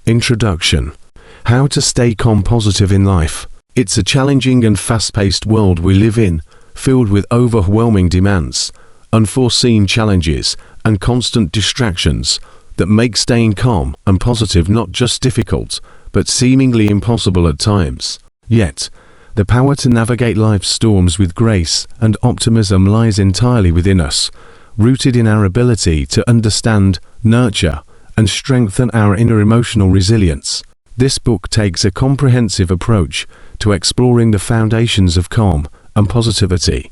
Introduction. How to stay calm positive in life. It's a challenging and fast-paced world we live in, filled with overwhelming demands, unforeseen challenges, and constant distractions that make staying calm and positive not just difficult, but seemingly impossible at times. Yet, the power to navigate life's storms with grace and optimism lies entirely within us, rooted in our ability to understand, nurture, and strengthen our inner emotional resilience. This book takes a comprehensive approach to exploring the foundations of calm and positivity,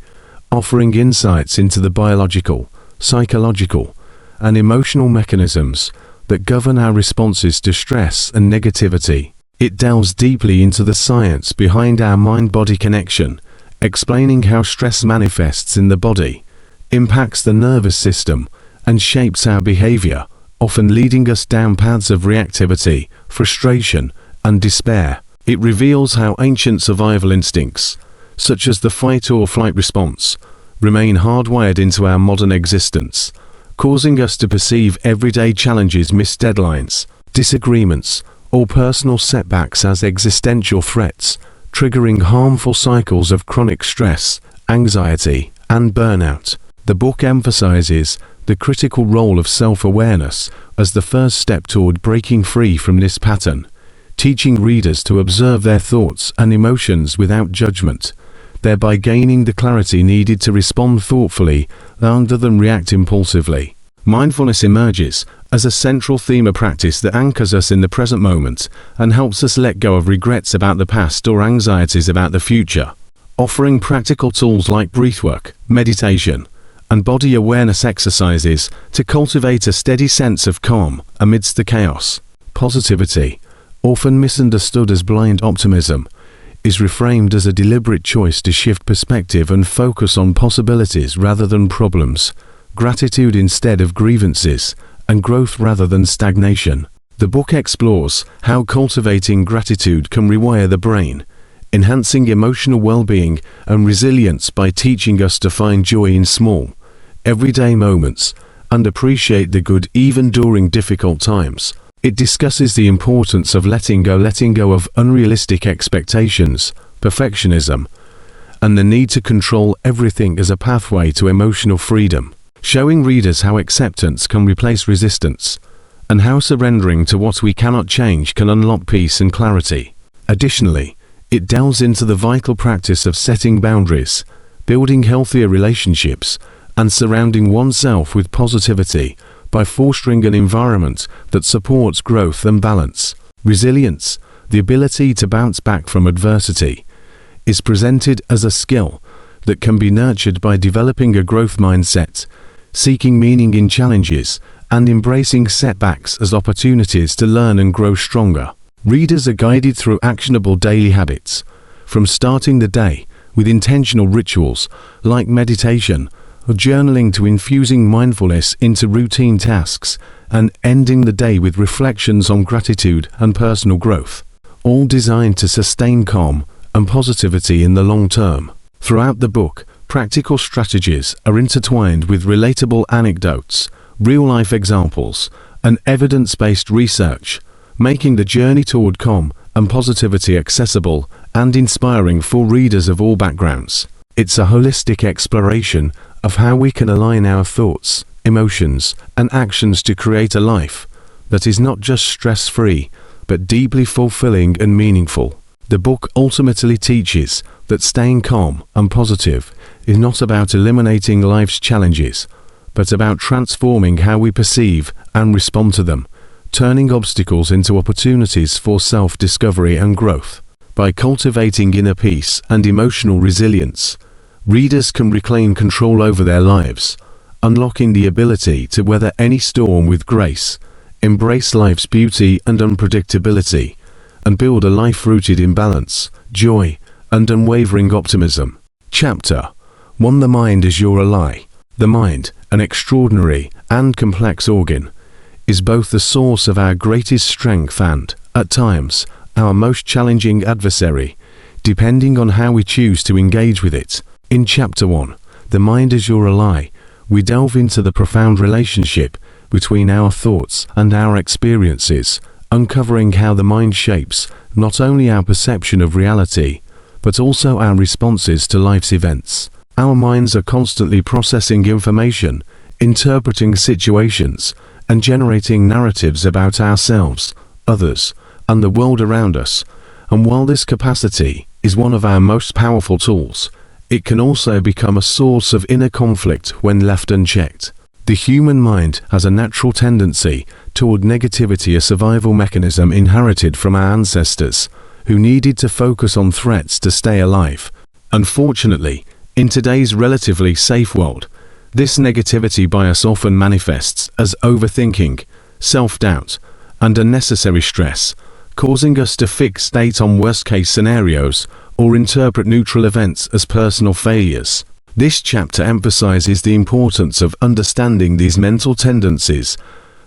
offering insights into the biological, psychological, and emotional mechanisms that govern our responses to stress and negativity. It delves deeply into the science behind our mind-body connection, explaining how stress manifests in the body, impacts the nervous system, and shapes our behavior, often leading us down paths of reactivity, frustration, and despair. It reveals how ancient survival instincts, such as the fight-or-flight response, remain hardwired into our modern existence, causing us to perceive everyday challenges, missed deadlines, disagreements, or personal setbacks as existential threats, triggering harmful cycles of chronic stress, anxiety, and burnout. The book emphasizes the critical role of self-awareness as the first step toward breaking free from this pattern, teaching readers to observe their thoughts and emotions without judgment, thereby gaining the clarity needed to respond thoughtfully rather than react impulsively. Mindfulness emerges as a central theme of practice that anchors us in the present moment and helps us let go of regrets about the past or anxieties about the future, offering practical tools like breathwork, meditation, and body awareness exercises to cultivate a steady sense of calm amidst the chaos. Positivity, often misunderstood as blind optimism, is reframed as a deliberate choice to shift perspective and focus on possibilities rather than problems, gratitude instead of grievances, and growth rather than stagnation. The book explores how cultivating gratitude can rewire the brain, enhancing emotional well-being and resilience by teaching us to find joy in small, everyday moments and appreciate the good even during difficult times. It discusses the importance of letting go of unrealistic expectations, perfectionism, and the need to control everything as a pathway to emotional freedom, showing readers how acceptance can replace resistance, and how surrendering to what we cannot change can unlock peace and clarity. Additionally, it delves into the vital practice of setting boundaries, building healthier relationships, and surrounding oneself with positivity by fostering an environment that supports growth and balance. Resilience, the ability to bounce back from adversity, is presented as a skill that can be nurtured by developing a growth mindset, seeking meaning in challenges, and embracing setbacks as opportunities to learn and grow stronger. Readers are guided through actionable daily habits, from starting the day with intentional rituals like meditation or journaling to infusing mindfulness into routine tasks and ending the day with reflections on gratitude and personal growth, all designed to sustain calm and positivity in the long term. Throughout the book, practical strategies are intertwined with relatable anecdotes, real-life examples, and evidence-based research, making the journey toward calm and positivity accessible and inspiring for readers of all backgrounds. It's a holistic exploration of how we can align our thoughts, emotions, and actions to create a life that is not just stress-free, but deeply fulfilling and meaningful. The book ultimately teaches that staying calm and positive is not about eliminating life's challenges, but about transforming how we perceive and respond to them, turning obstacles into opportunities for self-discovery and growth. By cultivating inner peace and emotional resilience, readers can reclaim control over their lives, unlocking the ability to weather any storm with grace, embrace life's beauty and unpredictability, and build a life rooted in balance, joy, and unwavering optimism. Chapter 1. The Mind is Your Ally. The mind, an extraordinary and complex organ, is both the source of our greatest strength and, at times, our most challenging adversary, depending on how we choose to engage with it. In Chapter 1, The Mind is Your Ally, we delve into the profound relationship between our thoughts and our experiences, uncovering how the mind shapes not only our perception of reality, but also our responses to life's events. Our minds are constantly processing information, interpreting situations, and generating narratives about ourselves, others, and the world around us. And while this capacity is one of our most powerful tools, it can also become a source of inner conflict when left unchecked. The human mind has a natural tendency toward negativity, a survival mechanism inherited from our ancestors, who needed to focus on threats to stay alive. Unfortunately, in today's relatively safe world, this negativity bias often manifests as overthinking, self-doubt, and unnecessary stress, causing us to fixate on worst-case scenarios or interpret neutral events as personal failures. This chapter emphasizes the importance of understanding these mental tendencies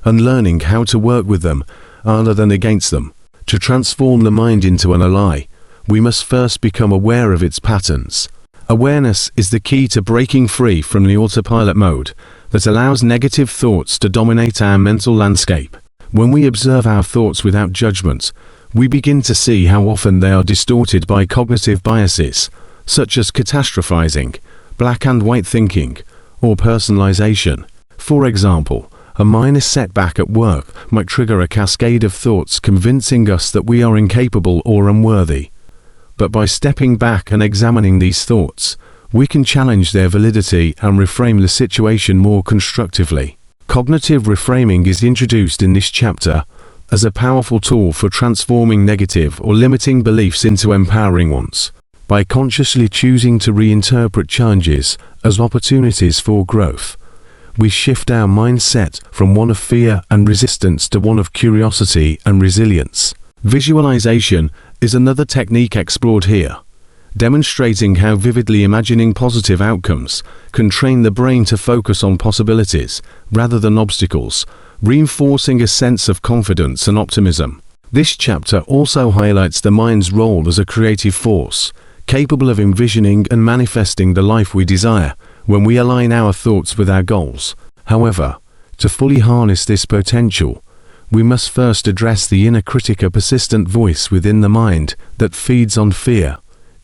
and learning how to work with them rather than against them. To transform the mind into an ally, we must first become aware of its patterns. Awareness is the key to breaking free from the autopilot mode that allows negative thoughts to dominate our mental landscape. When we observe our thoughts without judgment, we begin to see how often they are distorted by cognitive biases, such as catastrophizing, black and white thinking, or personalization. For example, a minor setback at work might trigger a cascade of thoughts convincing us that we are incapable or unworthy. But by stepping back and examining these thoughts, we can challenge their validity and reframe the situation more constructively. Cognitive reframing is introduced in this chapter as a powerful tool for transforming negative or limiting beliefs into empowering ones. By consciously choosing to reinterpret challenges as opportunities for growth, we shift our mindset from one of fear and resistance to one of curiosity and resilience. Visualization is another technique explored here, demonstrating how vividly imagining positive outcomes can train the brain to focus on possibilities rather than obstacles, reinforcing a sense of confidence and optimism. This chapter also highlights the mind's role as a creative force, capable of envisioning and manifesting the life we desire when we align our thoughts with our goals. However, to fully harness this potential, we must first address the inner critic, a persistent voice within the mind that feeds on fear,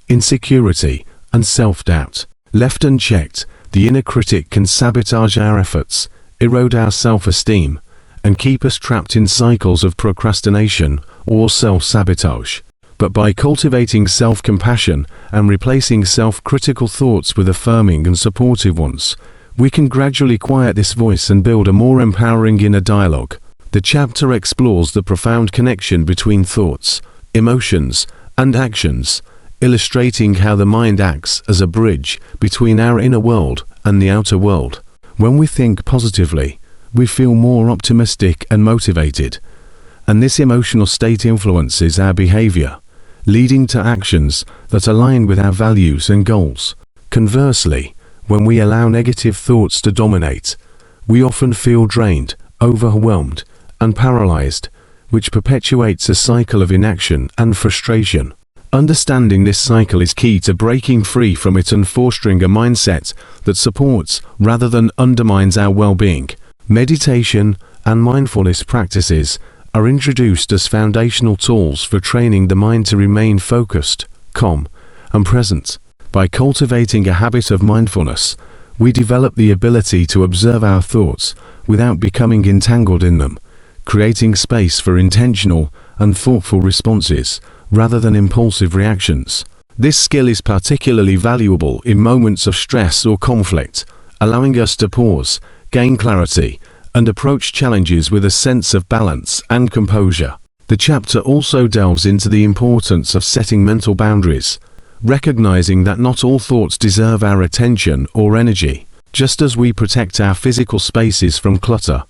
insecurity, and self-doubt. Left unchecked, the inner critic can sabotage our efforts, erode our self-esteem, and keep us trapped in cycles of procrastination or self-sabotage. But by cultivating self-compassion and replacing self-critical thoughts with affirming and supportive ones, we can gradually quiet this voice and build a more empowering inner dialogue. The chapter explores the profound connection between thoughts, emotions, and actions, illustrating how the mind acts as a bridge between our inner world and the outer world. When we think positively, we feel more optimistic and motivated, and this emotional state influences our behavior, leading to actions that align with our values and goals. Conversely, when we allow negative thoughts to dominate, we often feel drained, overwhelmed, and paralyzed, which perpetuates a cycle of inaction and frustration. Understanding this cycle is key to breaking free from it and fostering a mindset that supports rather than undermines our well-being. Meditation and mindfulness practices are introduced as foundational tools for training the mind to remain focused, calm, and present. By cultivating a habit of mindfulness, we develop the ability to observe our thoughts without becoming entangled in them, creating space for intentional and thoughtful responses rather than impulsive reactions. This skill is particularly valuable in moments of stress or conflict, allowing us to pause, gain clarity, and approach challenges with a sense of balance and composure. The chapter also delves into the importance of setting mental boundaries, recognizing that not all thoughts deserve our attention or energy. Just as we protect our physical spaces from clutter,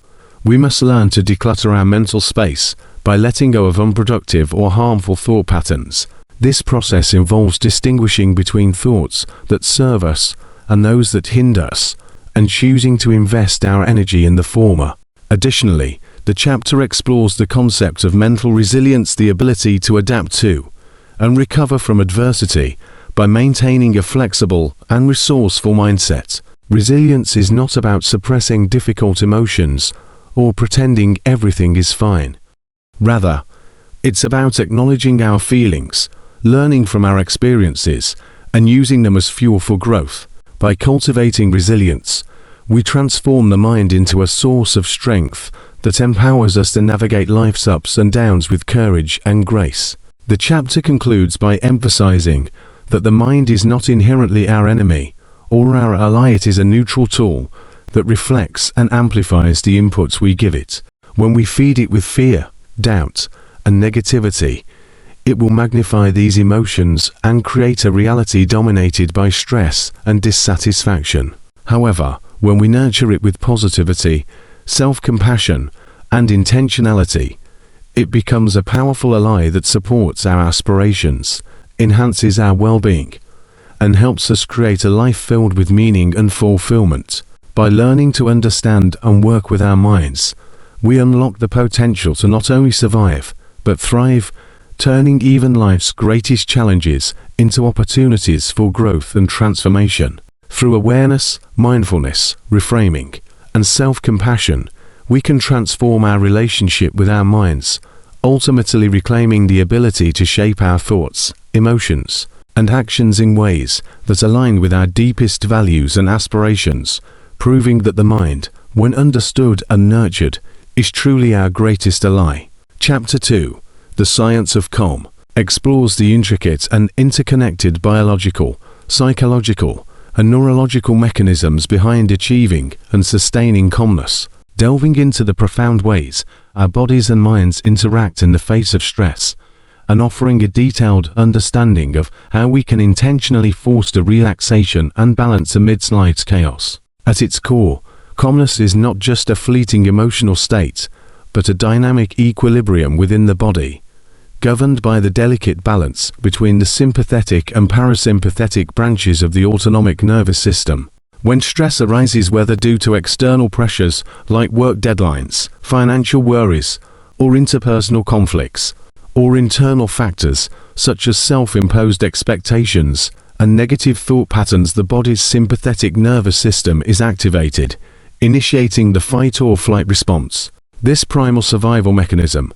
we must learn to declutter our mental space by letting go of unproductive or harmful thought patterns. This process involves distinguishing between thoughts that serve us and those that hinder us, and choosing to invest our energy in the former. Additionally, the chapter explores the concept of mental resilience, the ability to adapt to and recover from adversity by maintaining a flexible and resourceful mindset. Resilience is not about suppressing difficult emotions or pretending everything is fine. Rather, it's about acknowledging our feelings, learning from our experiences, and using them as fuel for growth. By cultivating resilience, we transform the mind into a source of strength that empowers us to navigate life's ups and downs with courage and grace. The chapter concludes by emphasizing that the mind is not inherently our enemy or our ally. It is a neutral tool that reflects and amplifies the inputs we give it. When we feed it with fear, doubt, and negativity, it will magnify these emotions and create a reality dominated by stress and dissatisfaction. However, when we nurture it with positivity, self-compassion, and intentionality, it becomes a powerful ally that supports our aspirations, enhances our well-being, and helps us create a life filled with meaning and fulfillment. By learning to understand and work with our minds, we unlock the potential to not only survive, but thrive, turning even life's greatest challenges into opportunities for growth and transformation. Through awareness, mindfulness, reframing, and self-compassion, we can transform our relationship with our minds, ultimately reclaiming the ability to shape our thoughts, emotions, and actions in ways that align with our deepest values and aspirations, proving that the mind, when understood and nurtured, is truly our greatest ally. Chapter 2, The Science of Calm, explores the intricate and interconnected biological, psychological, and neurological mechanisms behind achieving and sustaining calmness, delving into the profound ways our bodies and minds interact in the face of stress, and offering a detailed understanding of how we can intentionally foster relaxation and balance amidst life's chaos. At its core, calmness is not just a fleeting emotional state, but a dynamic equilibrium within the body, governed by the delicate balance between the sympathetic and parasympathetic branches of the autonomic nervous system. When stress arises, whether due to external pressures like work deadlines, financial worries, or interpersonal conflicts, or internal factors such as self-imposed expectations and negative thought patterns, the body's sympathetic nervous system is activated, initiating the fight or flight response. This primal survival mechanism,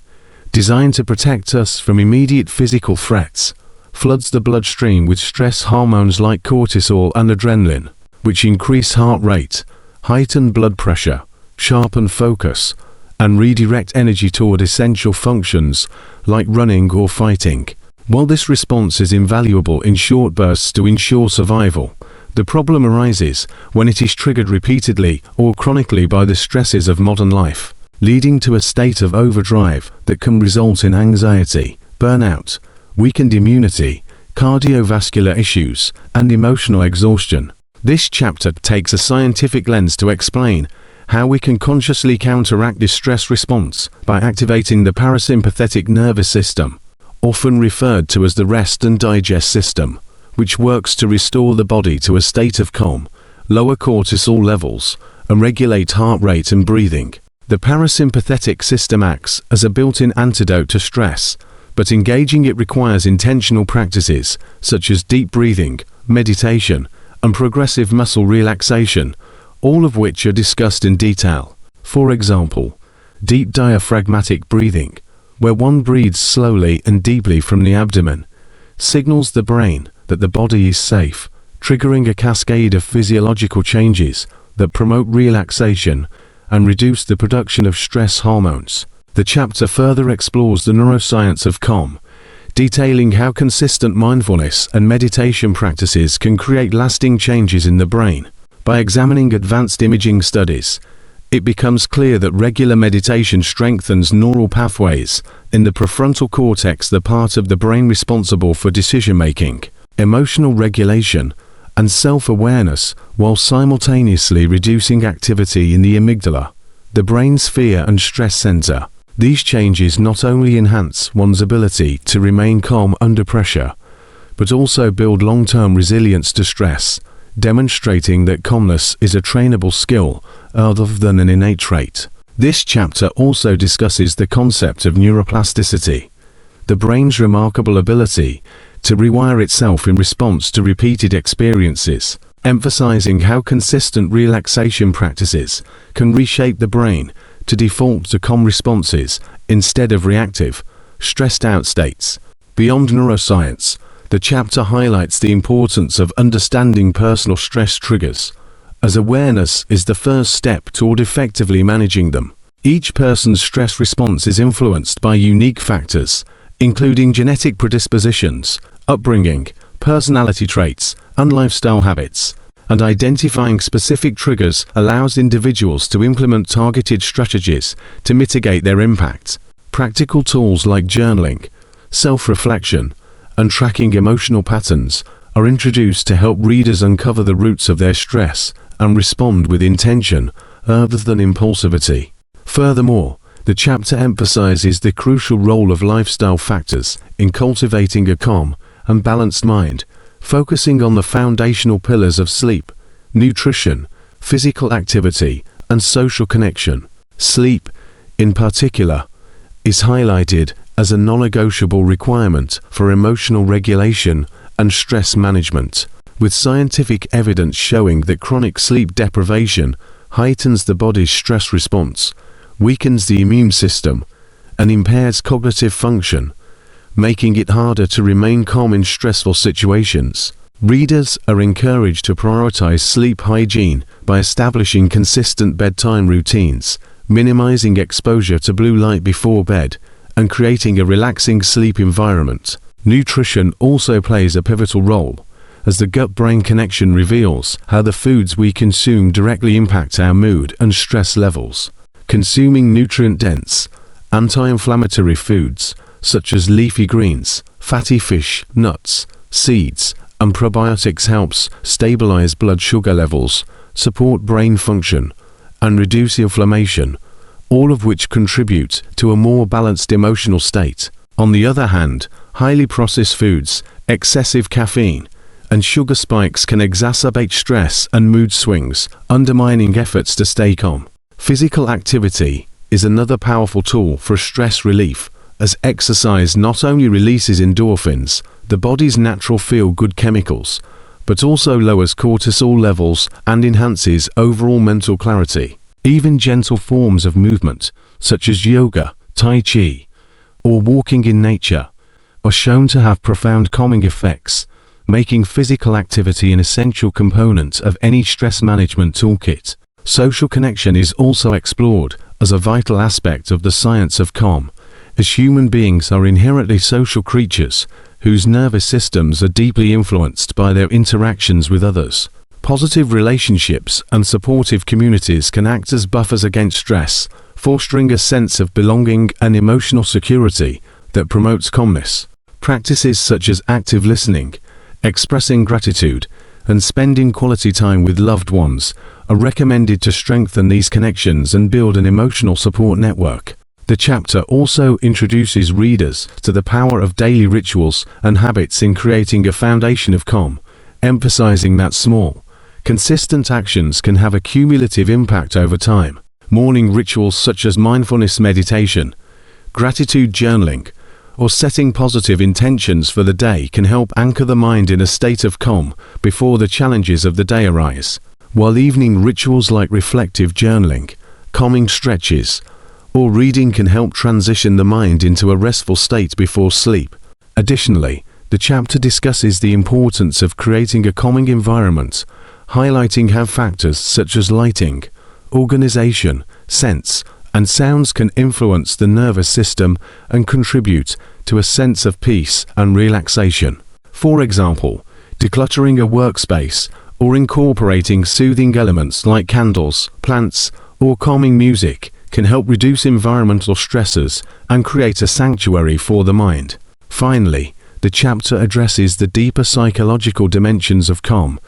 designed to protect us from immediate physical threats, floods the bloodstream with stress hormones like cortisol and adrenaline, which increase heart rate, heighten blood pressure, sharpen focus, and redirect energy toward essential functions like running or fighting. While this response is invaluable in short bursts to ensure survival, the problem arises when it is triggered repeatedly or chronically by the stresses of modern life, leading to a state of overdrive that can result in anxiety, burnout, weakened immunity, cardiovascular issues, and emotional exhaustion. This chapter takes a scientific lens to explain how we can consciously counteract this stress response by activating the parasympathetic nervous system, often referred to as the rest and digest system, which works to restore the body to a state of calm, lower cortisol levels, and regulate heart rate and breathing. The parasympathetic system acts as a built-in antidote to stress, but engaging it requires intentional practices such as deep breathing, meditation, and progressive muscle relaxation, all of which are discussed in detail. For example, deep diaphragmatic breathing, where one breathes slowly and deeply from the abdomen, signals the brain that the body is safe, triggering a cascade of physiological changes that promote relaxation and reduce the production of stress hormones. The chapter further explores the neuroscience of calm, detailing how consistent mindfulness and meditation practices can create lasting changes in the brain. By examining advanced imaging studies, it becomes clear that regular meditation strengthens neural pathways in the prefrontal cortex, the part of the brain responsible for decision-making, emotional regulation, and self-awareness, while simultaneously reducing activity in the amygdala, the brain's fear and stress center. These changes not only enhance one's ability to remain calm under pressure, but also build long-term resilience to stress, demonstrating that calmness is a trainable skill rather than an innate trait. This chapter also discusses the concept of neuroplasticity, the brain's remarkable ability to rewire itself in response to repeated experiences, emphasizing how consistent relaxation practices can reshape the brain to default to calm responses instead of reactive, stressed-out states. Beyond neuroscience, the chapter highlights the importance of understanding personal stress triggers, as awareness is the first step toward effectively managing them. Each person's stress response is influenced by unique factors, including genetic predispositions, upbringing, personality traits, and lifestyle habits, and identifying specific triggers allows individuals to implement targeted strategies to mitigate their impact. Practical tools like journaling, self-reflection, and tracking emotional patterns are introduced to help readers uncover the roots of their stress and respond with intention rather than impulsivity. Furthermore, the chapter emphasizes the crucial role of lifestyle factors in cultivating a calm and balanced mind, focusing on the foundational pillars of sleep, nutrition, physical activity, and social connection. Sleep, in particular, is highlighted as a non-negotiable requirement for emotional regulation and stress management, with scientific evidence showing that chronic sleep deprivation heightens the body's stress response, weakens the immune system, and impairs cognitive function, making it harder to remain calm in stressful situations. Readers are encouraged to prioritize sleep hygiene by establishing consistent bedtime routines, minimizing exposure to blue light before bed, and creating a relaxing sleep environment. Nutrition also plays a pivotal role, as the gut-brain connection reveals how the foods we consume directly impact our mood and stress levels. Consuming nutrient-dense, anti-inflammatory foods such as leafy greens, fatty fish, nuts, seeds, and probiotics helps stabilize blood sugar levels, support brain function, and reduce inflammation, all of which contribute to a more balanced emotional state. On the other hand, highly processed foods, excessive caffeine, and sugar spikes can exacerbate stress and mood swings, undermining efforts to stay calm. Physical activity is another powerful tool for stress relief, as exercise not only releases endorphins, the body's natural feel-good chemicals, but also lowers cortisol levels and enhances overall mental clarity. Even gentle forms of movement, such as yoga, tai chi, or walking in nature, are shown to have profound calming effects, making physical activity an essential component of any stress management toolkit. Social connection is also explored as a vital aspect of the science of calm, as human beings are inherently social creatures whose nervous systems are deeply influenced by their interactions with others. Positive relationships and supportive communities can act as buffers against stress, fostering a sense of belonging and emotional security that promotes calmness. Practices such as active listening, expressing gratitude, and spending quality time with loved ones are recommended to strengthen these connections and build an emotional support network. The chapter also introduces readers to the power of daily rituals and habits in creating a foundation of calm, emphasizing that small, consistent actions can have a cumulative impact over time. Morning rituals such as mindfulness meditation, gratitude journaling, or setting positive intentions for the day can help anchor the mind in a state of calm before the challenges of the day arise. While evening rituals like reflective journaling, calming stretches, or reading can help transition the mind into a restful state before sleep. Additionally, the chapter discusses the importance of creating a calming environment, highlighting how factors such as lighting, organization, scents, and sounds can influence the nervous system and contribute to a sense of peace and relaxation. For example, decluttering a workspace or incorporating soothing elements like candles, plants, or calming music can help reduce environmental stressors and create a sanctuary for the mind. Finally, the chapter addresses the deeper psychological dimensions of calm,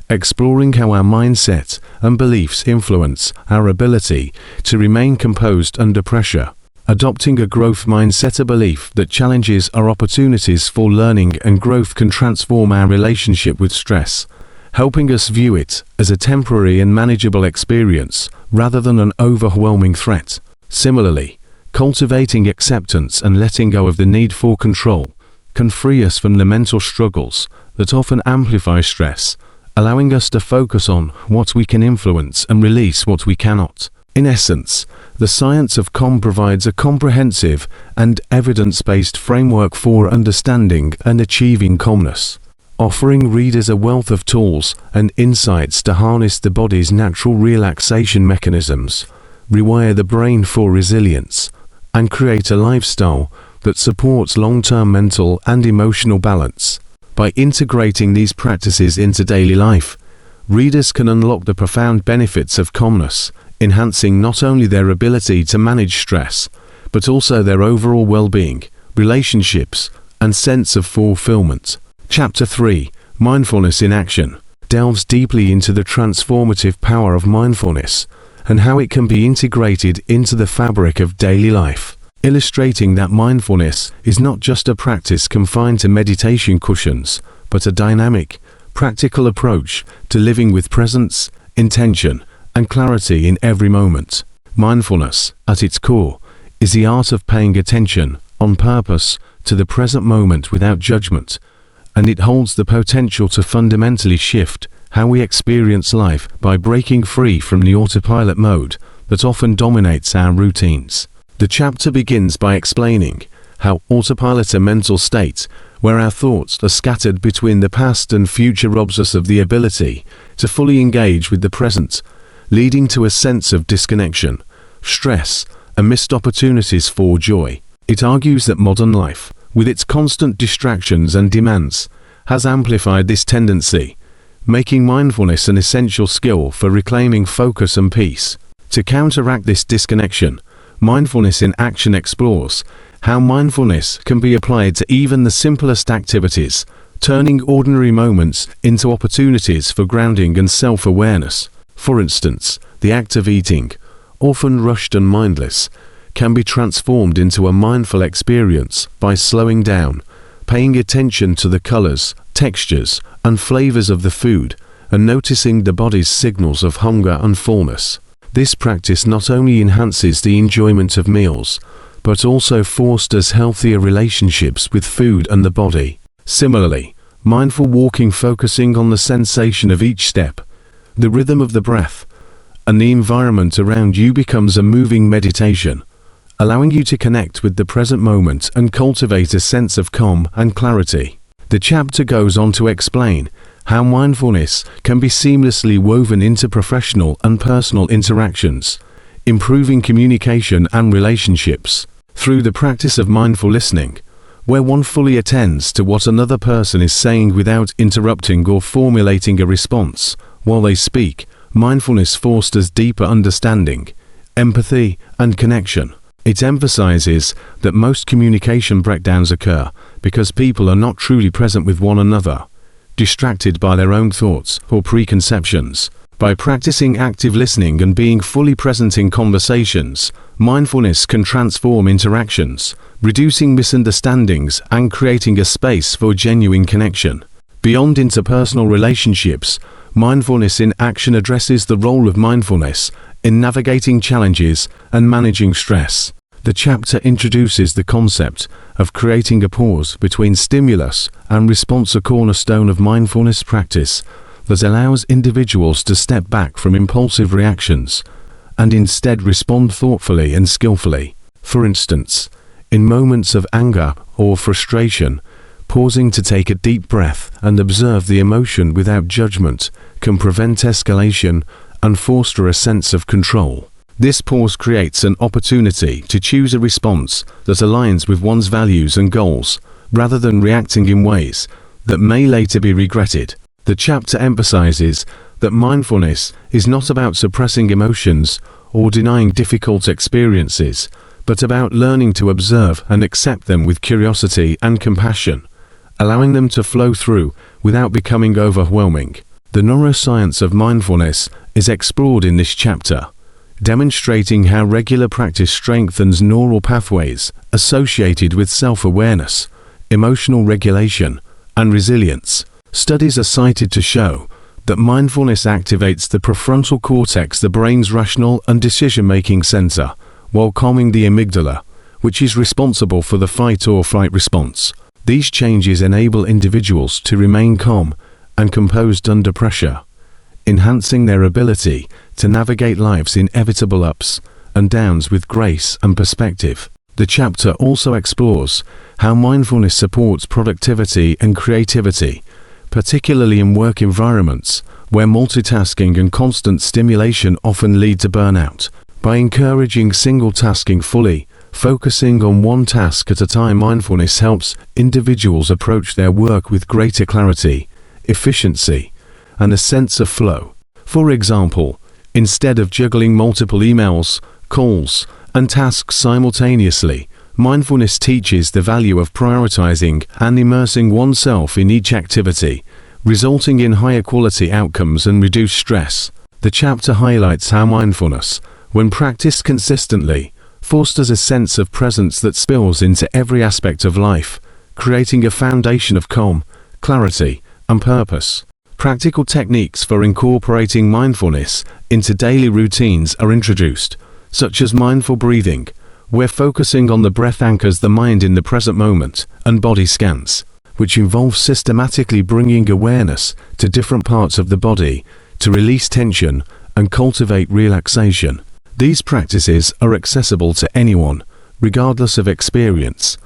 exploring how our mindset and beliefs influence our ability to remain composed under pressure. Adopting a growth mindset, a belief that challenges are opportunities for learning and growth, can transform our relationship with stress, helping us view it as a temporary and manageable experience rather than an overwhelming threat. Similarly, cultivating acceptance and letting go of the need for control can free us from the mental struggles that often amplify stress, allowing us to focus on what we can influence and release what we cannot. In essence, the science of calm provides a comprehensive and evidence-based framework for understanding and achieving calmness, offering readers a wealth of tools and insights to harness the body's natural relaxation mechanisms, rewire the brain for resilience, and create a lifestyle that supports long-term mental and emotional balance. By integrating these practices into daily life, readers can unlock the profound benefits of calmness, enhancing not only their ability to manage stress, but also their overall well-being, relationships, and sense of fulfillment. Chapter 3, Mindfulness in Action, delves deeply into the transformative power of mindfulness and how it can be integrated into the fabric of daily life, illustrating that mindfulness is not just a practice confined to meditation cushions, but a dynamic, practical approach to living with presence, intention, and clarity in every moment. Mindfulness, at its core, is the art of paying attention, on purpose, to the present moment without judgment, and it holds the potential to fundamentally shift how we experience life by breaking free from the autopilot mode that often dominates our routines. The chapter begins by explaining how autopilot, a mental state where our thoughts are scattered between the past and future, robs us of the ability to fully engage with the present, leading to a sense of disconnection, stress, and missed opportunities for joy. It argues that modern life, with its constant distractions and demands, has amplified this tendency, making mindfulness an essential skill for reclaiming focus and peace. To counteract this disconnection, Mindfulness in Action explores how mindfulness can be applied to even the simplest activities, turning ordinary moments into opportunities for grounding and self-awareness. For instance, the act of eating, often rushed and mindless, can be transformed into a mindful experience by slowing down, paying attention to the colors, textures, and flavors of the food, and noticing the body's signals of hunger and fullness. This practice not only enhances the enjoyment of meals, but also fosters healthier relationships with food and the body. Similarly, mindful walking, focusing on the sensation of each step, the rhythm of the breath, and the environment around you, becomes a moving meditation, allowing you to connect with the present moment and cultivate a sense of calm and clarity. The chapter goes on to explain how mindfulness can be seamlessly woven into professional and personal interactions, improving communication and relationships. Through the practice of mindful listening, where one fully attends to what another person is saying without interrupting or formulating a response while they speak, mindfulness fosters deeper understanding, empathy, and connection. It emphasizes that most communication breakdowns occur because people are not truly present with one another, distracted by their own thoughts or preconceptions. By practicing active listening and being fully present in conversations, mindfulness can transform interactions, reducing misunderstandings and creating a space for genuine connection. Beyond interpersonal relationships, Mindfulness in Action addresses the role of mindfulness in navigating challenges and managing stress. The chapter introduces the concept of creating a pause between stimulus and response, a cornerstone of mindfulness practice that allows individuals to step back from impulsive reactions and instead respond thoughtfully and skillfully. For instance, in moments of anger or frustration, pausing to take a deep breath and observe the emotion without judgment can prevent escalation and foster a sense of control. This pause creates an opportunity to choose a response that aligns with one's values and goals, rather than reacting in ways that may later be regretted. The chapter emphasizes that mindfulness is not about suppressing emotions or denying difficult experiences, but about learning to observe and accept them with curiosity and compassion, allowing them to flow through without becoming overwhelming. The neuroscience of mindfulness is explored in this chapter, demonstrating how regular practice strengthens neural pathways associated with self-awareness, emotional regulation, and resilience. Studies are cited to show that mindfulness activates the prefrontal cortex, the brain's rational and decision-making center, while calming the amygdala, which is responsible for the fight or flight response. These changes enable individuals to remain calm and composed under pressure, enhancing their ability to navigate life's inevitable ups and downs with grace and perspective. The chapter also explores how mindfulness supports productivity and creativity, particularly in work environments where multitasking and constant stimulation often lead to burnout. By encouraging single tasking fully, focusing on one task at a time, mindfulness helps individuals approach their work with greater clarity, efficiency, and a sense of flow. For example, instead of juggling multiple emails, calls, and tasks simultaneously, mindfulness teaches the value of prioritizing and immersing oneself in each activity, resulting in higher quality outcomes and reduced stress. The chapter highlights how mindfulness, when practiced consistently, fosters a sense of presence that spills into every aspect of life, creating a foundation of calm, clarity, and purpose. Practical techniques for incorporating mindfulness into daily routines are introduced, such as mindful breathing, where focusing on the breath anchors the mind in the present moment, and body scans, which involve systematically bringing awareness to different parts of the body to release tension and cultivate relaxation. These practices are accessible to anyone, regardless of experience,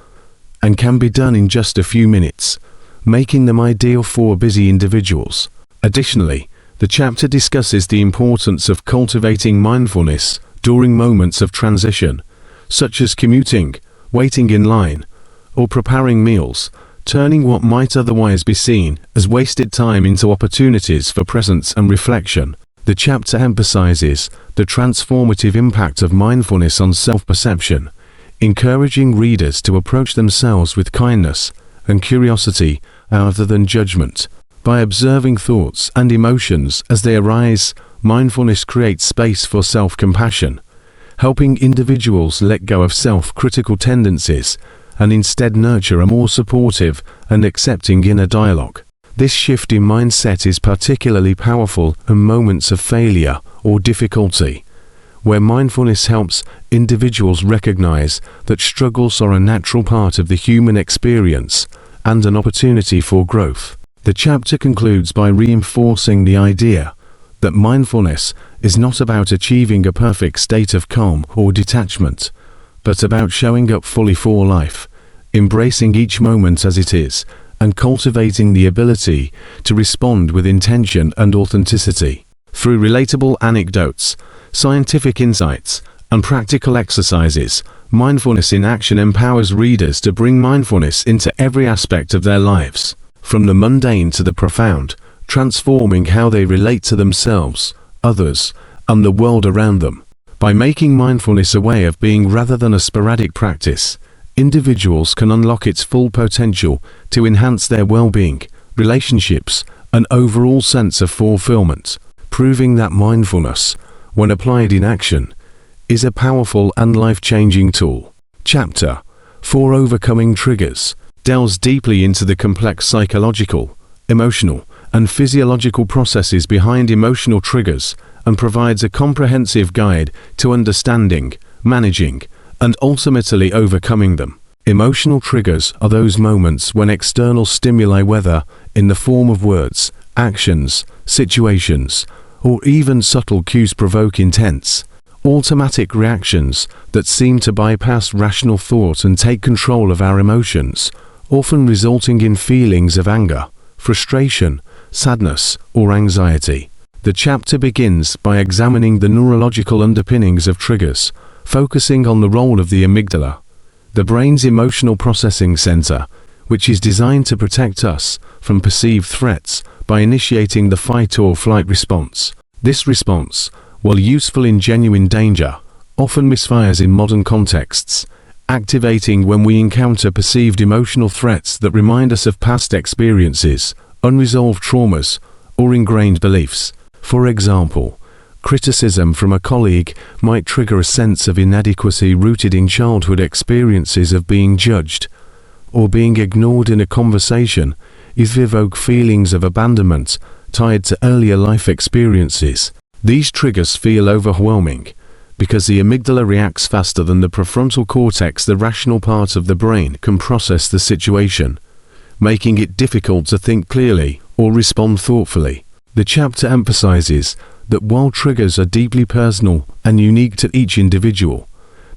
and can be done in just a few minutes, making them ideal for busy individuals. Additionally, the chapter discusses the importance of cultivating mindfulness during moments of transition, such as commuting, waiting in line, or preparing meals, turning what might otherwise be seen as wasted time into opportunities for presence and reflection. The chapter emphasizes the transformative impact of mindfulness on self-perception, encouraging readers to approach themselves with kindness and curiosity rather than judgment. By observing thoughts and emotions as they arise, mindfulness creates space for self-compassion, helping individuals let go of self-critical tendencies and instead nurture a more supportive and accepting inner dialogue. This shift in mindset is particularly powerful in moments of failure or difficulty, where mindfulness helps individuals recognize that struggles are a natural part of the human experience and an opportunity for growth. The chapter concludes by reinforcing the idea that mindfulness is not about achieving a perfect state of calm or detachment, but about showing up fully for life, embracing each moment as it is, and cultivating the ability to respond with intention and authenticity. Through relatable anecdotes, scientific insights, and practical exercises, Mindfulness in Action empowers readers to bring mindfulness into every aspect of their lives, from the mundane to the profound, transforming how they relate to themselves, others, and the world around them. By making mindfulness a way of being rather than a sporadic practice, individuals can unlock its full potential to enhance their well-being, relationships, and overall sense of fulfillment, proving that mindfulness, when applied in action, is a powerful and life-changing tool. Chapter 4: Overcoming Triggers delves deeply into the complex psychological, emotional, and physiological processes behind emotional triggers and provides a comprehensive guide to understanding, managing, and ultimately overcoming them. Emotional triggers are those moments when external stimuli, whether in the form of words, actions, situations, or even subtle cues, provoke intense, automatic reactions that seem to bypass rational thought and take control of our emotions, often resulting in feelings of anger, frustration, sadness, or anxiety. The chapter begins by examining the neurological underpinnings of triggers, focusing on the role of the amygdala, the brain's emotional processing center, which is designed to protect us from perceived threats by initiating the fight or flight response. This response, while useful in genuine danger, often misfires in modern contexts, activating when we encounter perceived emotional threats that remind us of past experiences, unresolved traumas, or ingrained beliefs. For example, criticism from a colleague might trigger a sense of inadequacy rooted in childhood experiences of being judged, or being ignored in a conversation, evoke feelings of abandonment tied to earlier life experiences. These triggers feel overwhelming because the amygdala reacts faster than the prefrontal cortex, the rational part of the brain, can process the situation, making it difficult to think clearly or respond thoughtfully. The chapter emphasizes that while triggers are deeply personal and unique to each individual,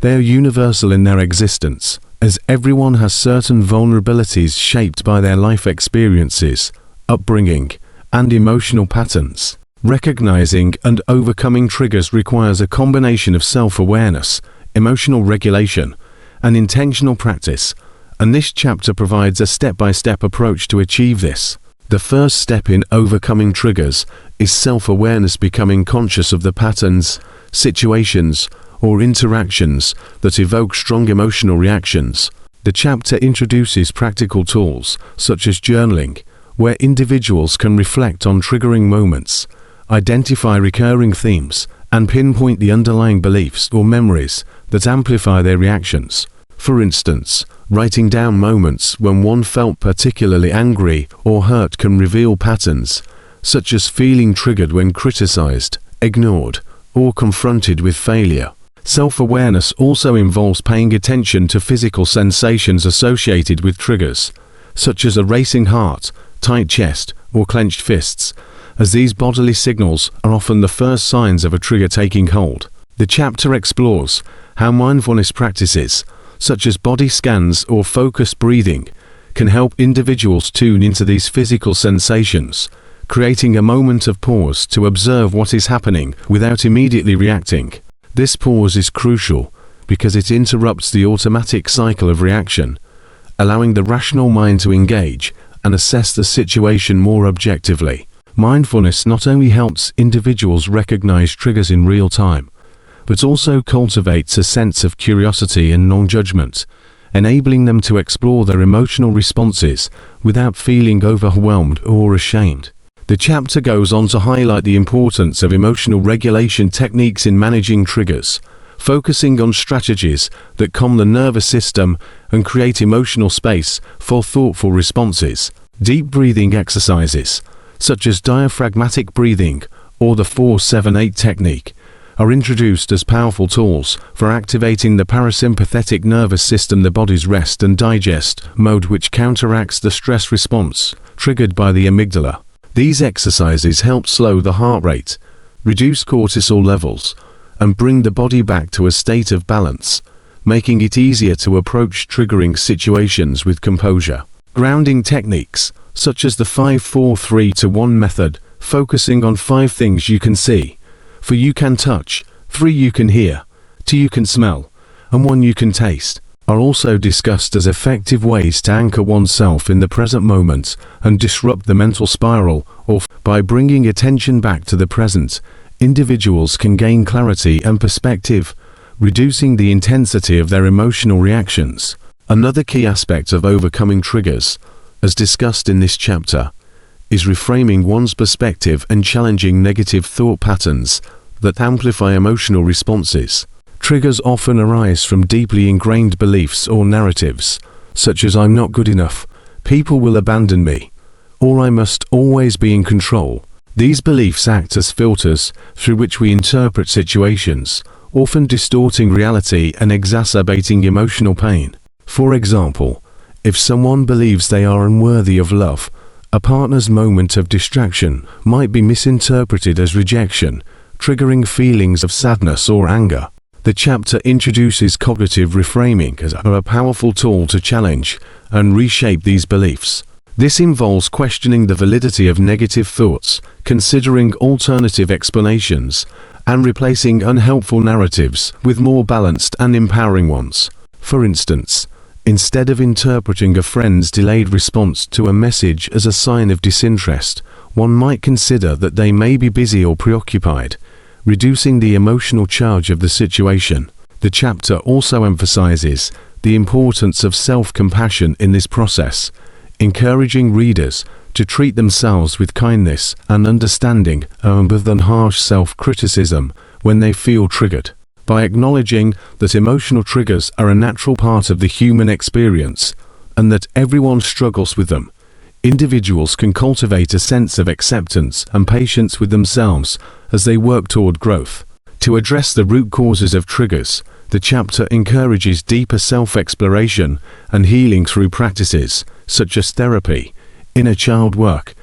they are universal in their existence, as everyone has certain vulnerabilities shaped by their life experiences, upbringing, and emotional patterns. Recognizing and overcoming triggers requires a combination of self-awareness, emotional regulation, and intentional practice, and this chapter provides a step-by-step approach to achieve this. The first step in overcoming triggers is self-awareness, becoming conscious of the patterns, situations, or interactions that evoke strong emotional reactions. The chapter introduces practical tools, such as journaling, where individuals can reflect on triggering moments, identify recurring themes, and pinpoint the underlying beliefs or memories that amplify their reactions. For instance, writing down moments when one felt particularly angry or hurt can reveal patterns, such as feeling triggered when criticized, ignored, or confronted with failure. Self-awareness also involves paying attention to physical sensations associated with triggers, such as a racing heart, tight chest, or clenched fists, as these bodily signals are often the first signs of a trigger taking hold. The chapter explores how mindfulness practices, such as body scans or focused breathing, can help individuals tune into these physical sensations, creating a moment of pause to observe what is happening without immediately reacting. This pause is crucial because it interrupts the automatic cycle of reaction, allowing the rational mind to engage and assess the situation more objectively. Mindfulness not only helps individuals recognize triggers in real time, but also cultivates a sense of curiosity and non-judgment, enabling them to explore their emotional responses without feeling overwhelmed or ashamed. The chapter goes on to highlight the importance of emotional regulation techniques in managing triggers, focusing on strategies that calm the nervous system and create emotional space for thoughtful responses. Deep breathing exercises, such as diaphragmatic breathing or the 4-7-8 technique, are introduced as powerful tools for activating the parasympathetic nervous system, the body's rest and digest mode, which counteracts the stress response triggered by the amygdala. These exercises help slow the heart rate, reduce cortisol levels, and bring the body back to a state of balance, making it easier to approach triggering situations with composure. Grounding techniques, such as the 5-4-3-1 method, focusing on 5 things you can see, 4 you can touch, 3 you can hear, 2 you can smell, and 1 you can taste, are also discussed as effective ways to anchor oneself in the present moment and disrupt the mental spiral. By bringing attention back to the present, individuals can gain clarity and perspective, reducing the intensity of their emotional reactions. Another key aspect of overcoming triggers, as discussed in this chapter, is reframing one's perspective and challenging negative thought patterns that amplify emotional responses. Triggers often arise from deeply ingrained beliefs or narratives, such as "I'm not good enough," "people will abandon me," or "I must always be in control." These beliefs act as filters through which we interpret situations, often distorting reality and exacerbating emotional pain. For example, if someone believes they are unworthy of love, a partner's moment of distraction might be misinterpreted as rejection, triggering feelings of sadness or anger. The chapter introduces cognitive reframing as a powerful tool to challenge and reshape these beliefs. This involves questioning the validity of negative thoughts, considering alternative explanations, and replacing unhelpful narratives with more balanced and empowering ones. For instance, instead of interpreting a friend's delayed response to a message as a sign of disinterest, one might consider that they may be busy or preoccupied, reducing the emotional charge of the situation. The chapter also emphasizes the importance of self-compassion in this process, encouraging readers to treat themselves with kindness and understanding rather than harsh self-criticism when they feel triggered. By acknowledging that emotional triggers are a natural part of the human experience and that everyone struggles with them, individuals can cultivate a sense of acceptance and patience with themselves as they work toward growth. To address the root causes of triggers, the chapter encourages deeper self-exploration and healing through practices such as therapy, inner child work,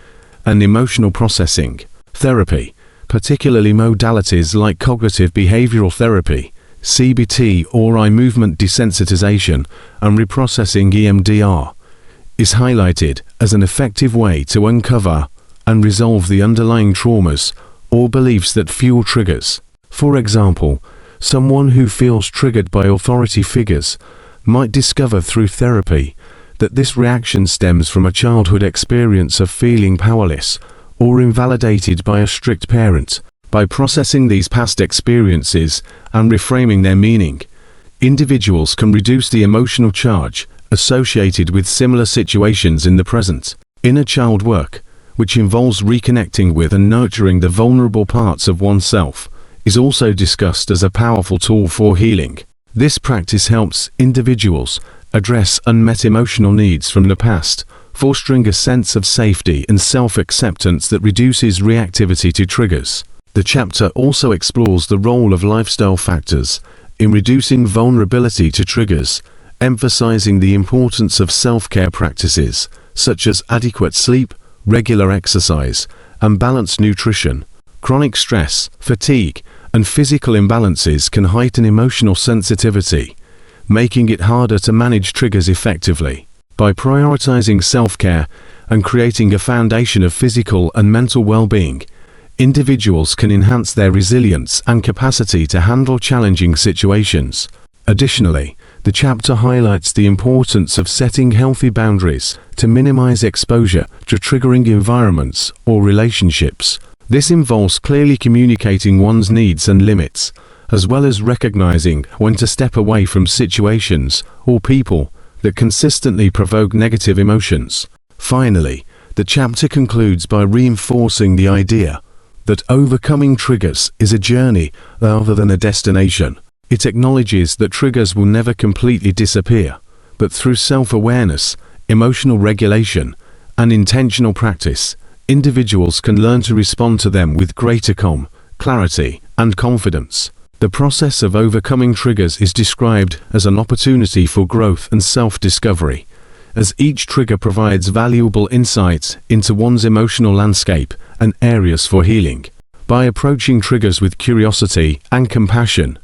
and emotional processing. Therapy, particularly modalities like cognitive behavioral therapy, CBT, or eye movement desensitization and reprocessing EMDR, is highlighted as an effective way to uncover and resolve the underlying traumas or beliefs that fuel triggers. For example, someone who feels triggered by authority figures might discover through therapy that this reaction stems from a childhood experience of feeling powerless or invalidated by a strict parent. By processing these past experiences and reframing their meaning, individuals can reduce the emotional charge associated with similar situations in the present. Inner child work, which involves reconnecting with and nurturing the vulnerable parts of oneself, is also discussed as a powerful tool for healing. This practice helps individuals address unmet emotional needs from the past, fostering a sense of safety and self-acceptance that reduces reactivity to triggers. The chapter also explores the role of lifestyle factors in reducing vulnerability to triggers, emphasizing the importance of self-care practices such as adequate sleep, regular exercise, and balanced nutrition. Chronic stress, fatigue, and physical imbalances can heighten emotional sensitivity, making it harder to manage triggers effectively. By prioritizing self-care and creating a foundation of physical and mental well-being, individuals can enhance their resilience and capacity to handle challenging situations. Additionally, the chapter highlights the importance of setting healthy boundaries to minimize exposure to triggering environments or relationships. This involves clearly communicating one's needs and limits, as well as recognizing when to step away from situations or people that consistently provoke negative emotions. Finally, the chapter concludes by reinforcing the idea that overcoming triggers is a journey rather than a destination. It acknowledges that triggers will never completely disappear, but through self-awareness, emotional regulation, and intentional practice, individuals can learn to respond to them with greater calm, clarity, and confidence. The process of overcoming triggers is described as an opportunity for growth and self-discovery, as each trigger provides valuable insights into one's emotional landscape and areas for healing. By approaching triggers with curiosity and compassion,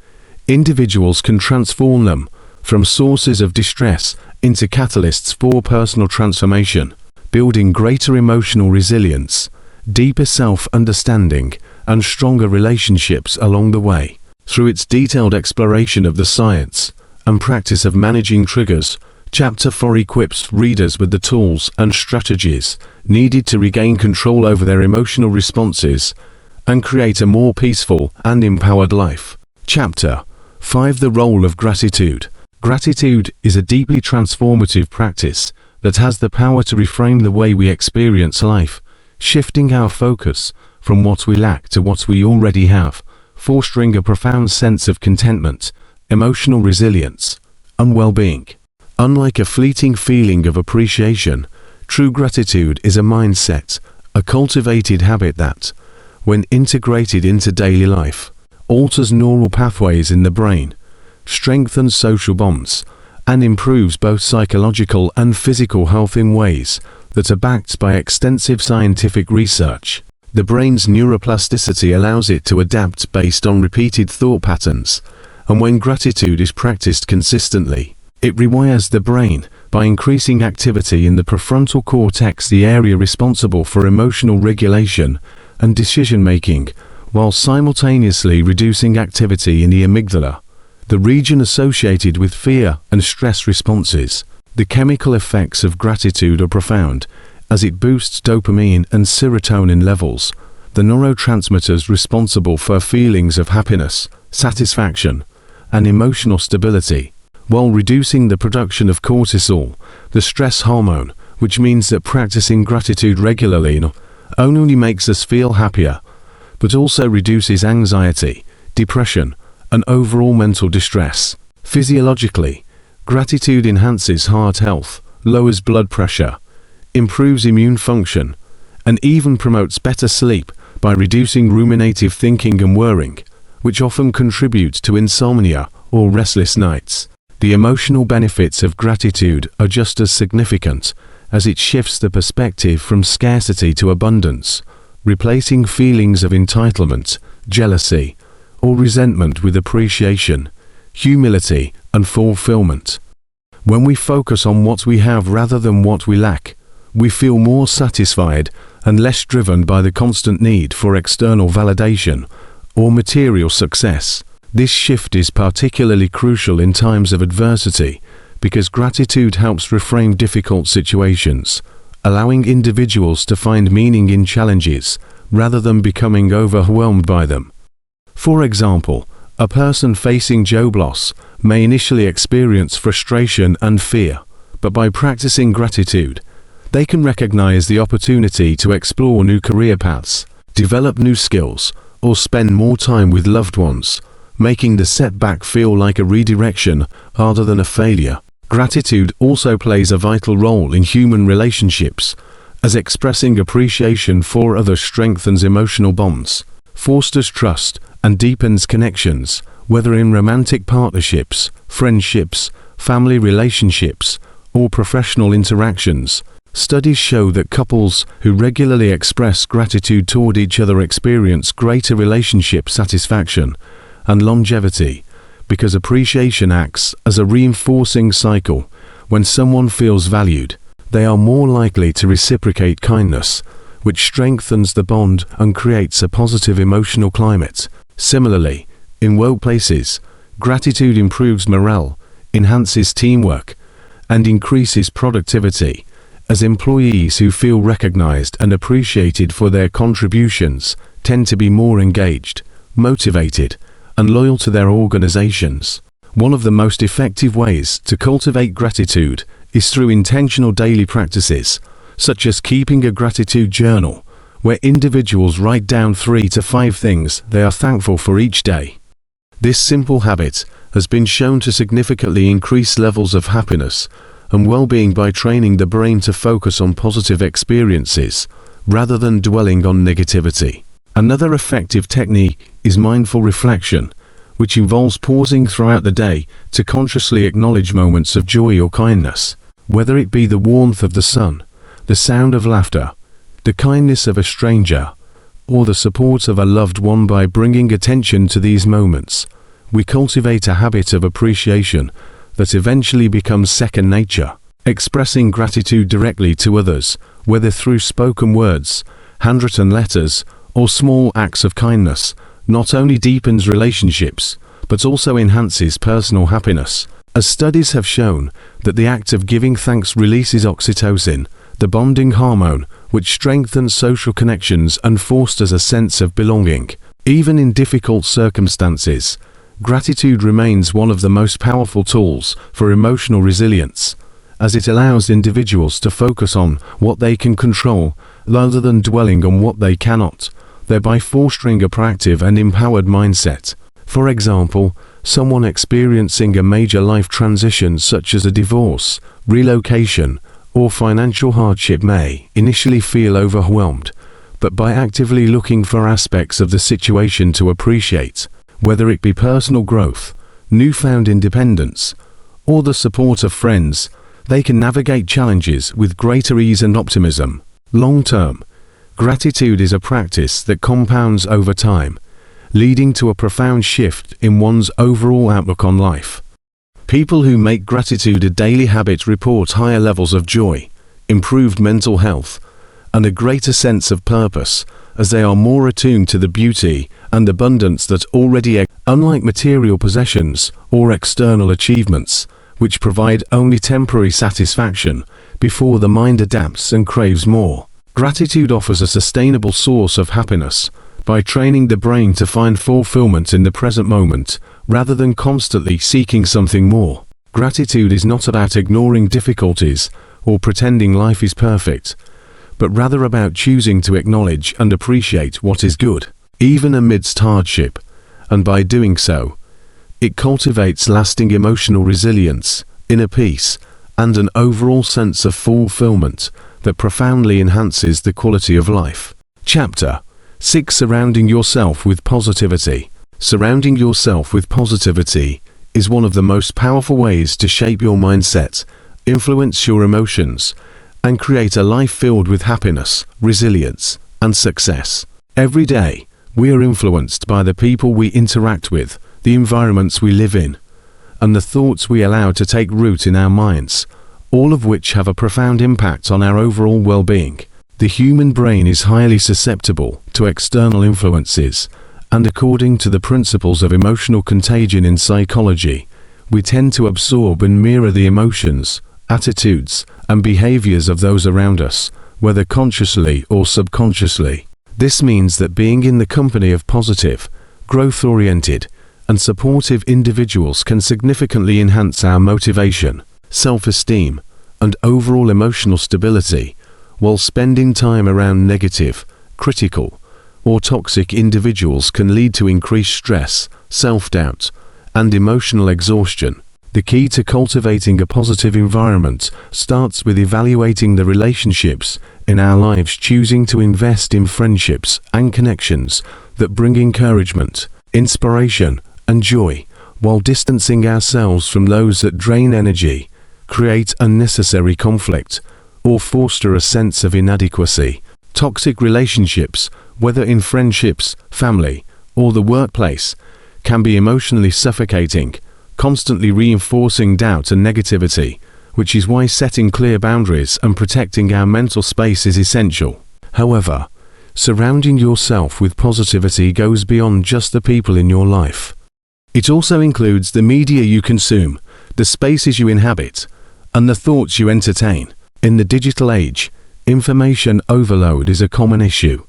individuals can transform them from sources of distress into catalysts for personal transformation, building greater emotional resilience, deeper self-understanding, and stronger relationships along the way. Through its detailed exploration of the science and practice of managing triggers, Chapter 4 equips readers with the tools and strategies needed to regain control over their emotional responses and create a more peaceful and empowered life. Chapter 5: The Role of Gratitude. Gratitude is a deeply transformative practice that has the power to reframe the way we experience life, shifting our focus from what we lack to what we already have, fostering a profound sense of contentment, emotional resilience, and well-being. Unlike a fleeting feeling of appreciation, true gratitude is a mindset, a cultivated habit that, when integrated into daily life, alters neural pathways in the brain, strengthens social bonds, and improves both psychological and physical health in ways that are backed by extensive scientific research. The brain's neuroplasticity allows it to adapt based on repeated thought patterns, and when gratitude is practiced consistently, it rewires the brain by increasing activity in the prefrontal cortex, the area responsible for emotional regulation and decision-making, while simultaneously reducing activity in the amygdala, the region associated with fear and stress responses. The chemical effects of gratitude are profound, as it boosts dopamine and serotonin levels, the neurotransmitters responsible for feelings of happiness, satisfaction, and emotional stability, while reducing the production of cortisol, the stress hormone, which means that practicing gratitude regularly not only makes us feel happier, but also reduces anxiety, depression, and overall mental distress. Physiologically, gratitude enhances heart health, lowers blood pressure, improves immune function, and even promotes better sleep by reducing ruminative thinking and worrying, which often contributes to insomnia or restless nights. The emotional benefits of gratitude are just as significant, as it shifts the perspective from scarcity to abundance, replacing feelings of entitlement, jealousy, or resentment with appreciation, humility, and fulfillment. When we focus on what we have rather than what we lack, we feel more satisfied and less driven by the constant need for external validation or material success. This shift is particularly crucial in times of adversity because gratitude helps reframe difficult situations, allowing individuals to find meaning in challenges rather than becoming overwhelmed by them. For example, a person facing job loss may initially experience frustration and fear, but by practicing gratitude, they can recognize the opportunity to explore new career paths, develop new skills, or spend more time with loved ones, making the setback feel like a redirection rather than a failure. Gratitude also plays a vital role in human relationships, as expressing appreciation for others strengthens emotional bonds, fosters trust, and deepens connections, whether in romantic partnerships, friendships, family relationships, or professional interactions. Studies show that couples who regularly express gratitude toward each other experience greater relationship satisfaction and longevity, because appreciation acts as a reinforcing cycle. When someone feels valued, they are more likely to reciprocate kindness, which strengthens the bond and creates a positive emotional climate. Similarly, in workplaces, gratitude improves morale, enhances teamwork, and increases productivity, as employees who feel recognized and appreciated for their contributions tend to be more engaged, motivated, and loyal to their organizations. One of the most effective ways to cultivate gratitude is through intentional daily practices, such as keeping a gratitude journal, where individuals write down 3 to 5 things they are thankful for each day. This simple habit has been shown to significantly increase levels of happiness and well-being by training the brain to focus on positive experiences rather than dwelling on negativity. Another effective technique is mindful reflection, which involves pausing throughout the day to consciously acknowledge moments of joy or kindness, whether it be the warmth of the sun, the sound of laughter, the kindness of a stranger, or the support of a loved one. By bringing attention to these moments, we cultivate a habit of appreciation that eventually becomes second nature. Expressing gratitude directly to others, whether through spoken words, handwritten letters, or small acts of kindness, not only deepens relationships, but also enhances personal happiness, as studies have shown that the act of giving thanks releases oxytocin, the bonding hormone, which strengthens social connections and fosters a sense of belonging. Even in difficult circumstances, gratitude remains one of the most powerful tools for emotional resilience, as it allows individuals to focus on what they can control rather than dwelling on what they cannot, thereby fostering a proactive and empowered mindset. For example, someone experiencing a major life transition such as a divorce, relocation, or financial hardship may initially feel overwhelmed, but by actively looking for aspects of the situation to appreciate, whether it be personal growth, newfound independence, or the support of friends, they can navigate challenges with greater ease and optimism. Long-term, gratitude is a practice that compounds over time, leading to a profound shift in one's overall outlook on life. People who make gratitude a daily habit report higher levels of joy, improved mental health, and a greater sense of purpose, as they are more attuned to the beauty and abundance that already exists. Unlike material possessions or external achievements, which provide only temporary satisfaction before the mind adapts and craves more, gratitude offers a sustainable source of happiness by training the brain to find fulfillment in the present moment rather than constantly seeking something more. Gratitude is not about ignoring difficulties or pretending life is perfect, but rather about choosing to acknowledge and appreciate what is good, even amidst hardship, and by doing so, it cultivates lasting emotional resilience, inner peace, and an overall sense of fulfillment that profoundly enhances the quality of life. Chapter 6: Surrounding yourself with positivity. Surrounding yourself with positivity is one of the most powerful ways to shape your mindset, influence your emotions, and create a life filled with happiness, resilience, and success. Every day, we are influenced by the people we interact with, the environments we live in, and the thoughts we allow to take root in our minds, all of which have a profound impact on our overall well-being. The human brain is highly susceptible to external influences, and according to the principles of emotional contagion in psychology, we tend to absorb and mirror the emotions, attitudes, and behaviors of those around us, whether consciously or subconsciously. This means that being in the company of positive, growth-oriented, and supportive individuals can significantly enhance our motivation, self-esteem, and overall emotional stability, while spending time around negative, critical, or toxic individuals can lead to increased stress, self-doubt, and emotional exhaustion. The key to cultivating a positive environment starts with evaluating the relationships in our lives, choosing to invest in friendships and connections that bring encouragement, inspiration, and joy, while distancing ourselves from those that drain energy, create unnecessary conflict, or foster a sense of inadequacy. Toxic relationships, whether in friendships, family, or the workplace, can be emotionally suffocating, constantly reinforcing doubt and negativity, which is why setting clear boundaries and protecting our mental space is essential. However, surrounding yourself with positivity goes beyond just the people in your life. It also includes the media you consume, the spaces you inhabit, and the thoughts you entertain. In the digital age, information overload is a common issue,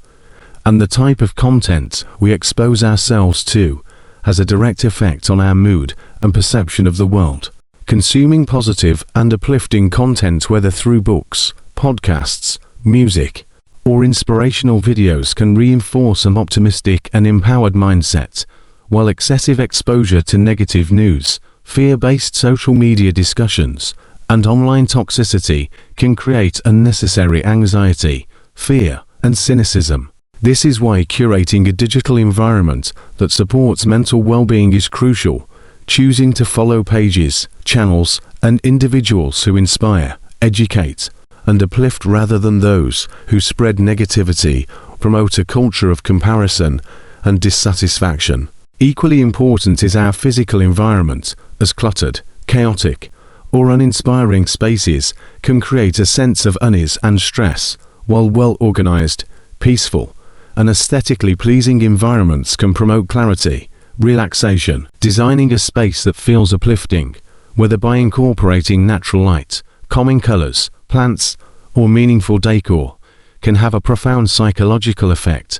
and the type of content we expose ourselves to has a direct effect on our mood and perception of the world. Consuming positive and uplifting content, whether through books, podcasts, music, or inspirational videos, can reinforce an optimistic and empowered mindset, while excessive exposure to negative news, fear-based social media discussions, and online toxicity can create unnecessary anxiety, fear, and cynicism. This is why curating a digital environment that supports mental well-being is crucial, choosing to follow pages, channels, and individuals who inspire, educate, and uplift rather than those who spread negativity, promote a culture of comparison and dissatisfaction. Equally important is our physical environment, as cluttered, chaotic, or uninspiring spaces can create a sense of unease and stress, while well-organized, peaceful, and aesthetically pleasing environments can promote clarity, relaxation. Designing a space that feels uplifting, whether by incorporating natural light, calming colors, plants, or meaningful decor, can have a profound psychological effect,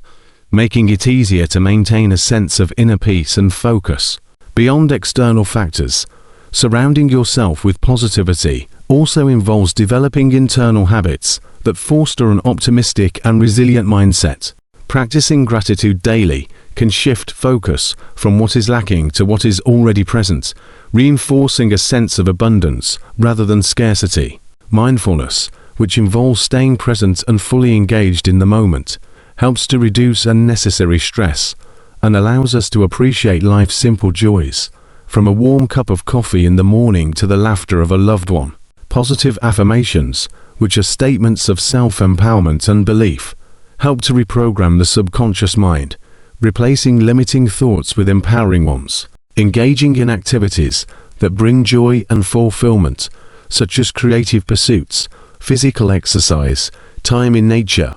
making it easier to maintain a sense of inner peace and focus. Beyond external factors, surrounding yourself with positivity also involves developing internal habits that foster an optimistic and resilient mindset. Practicing gratitude daily can shift focus from what is lacking to what is already present, reinforcing a sense of abundance rather than scarcity. Mindfulness, which involves staying present and fully engaged in the moment, helps to reduce unnecessary stress and allows us to appreciate life's simple joys, from a warm cup of coffee in the morning to the laughter of a loved one. Positive affirmations, which are statements of self-empowerment and belief, help to reprogram the subconscious mind, replacing limiting thoughts with empowering ones. Engaging in activities that bring joy and fulfillment, such as creative pursuits, physical exercise, time in nature,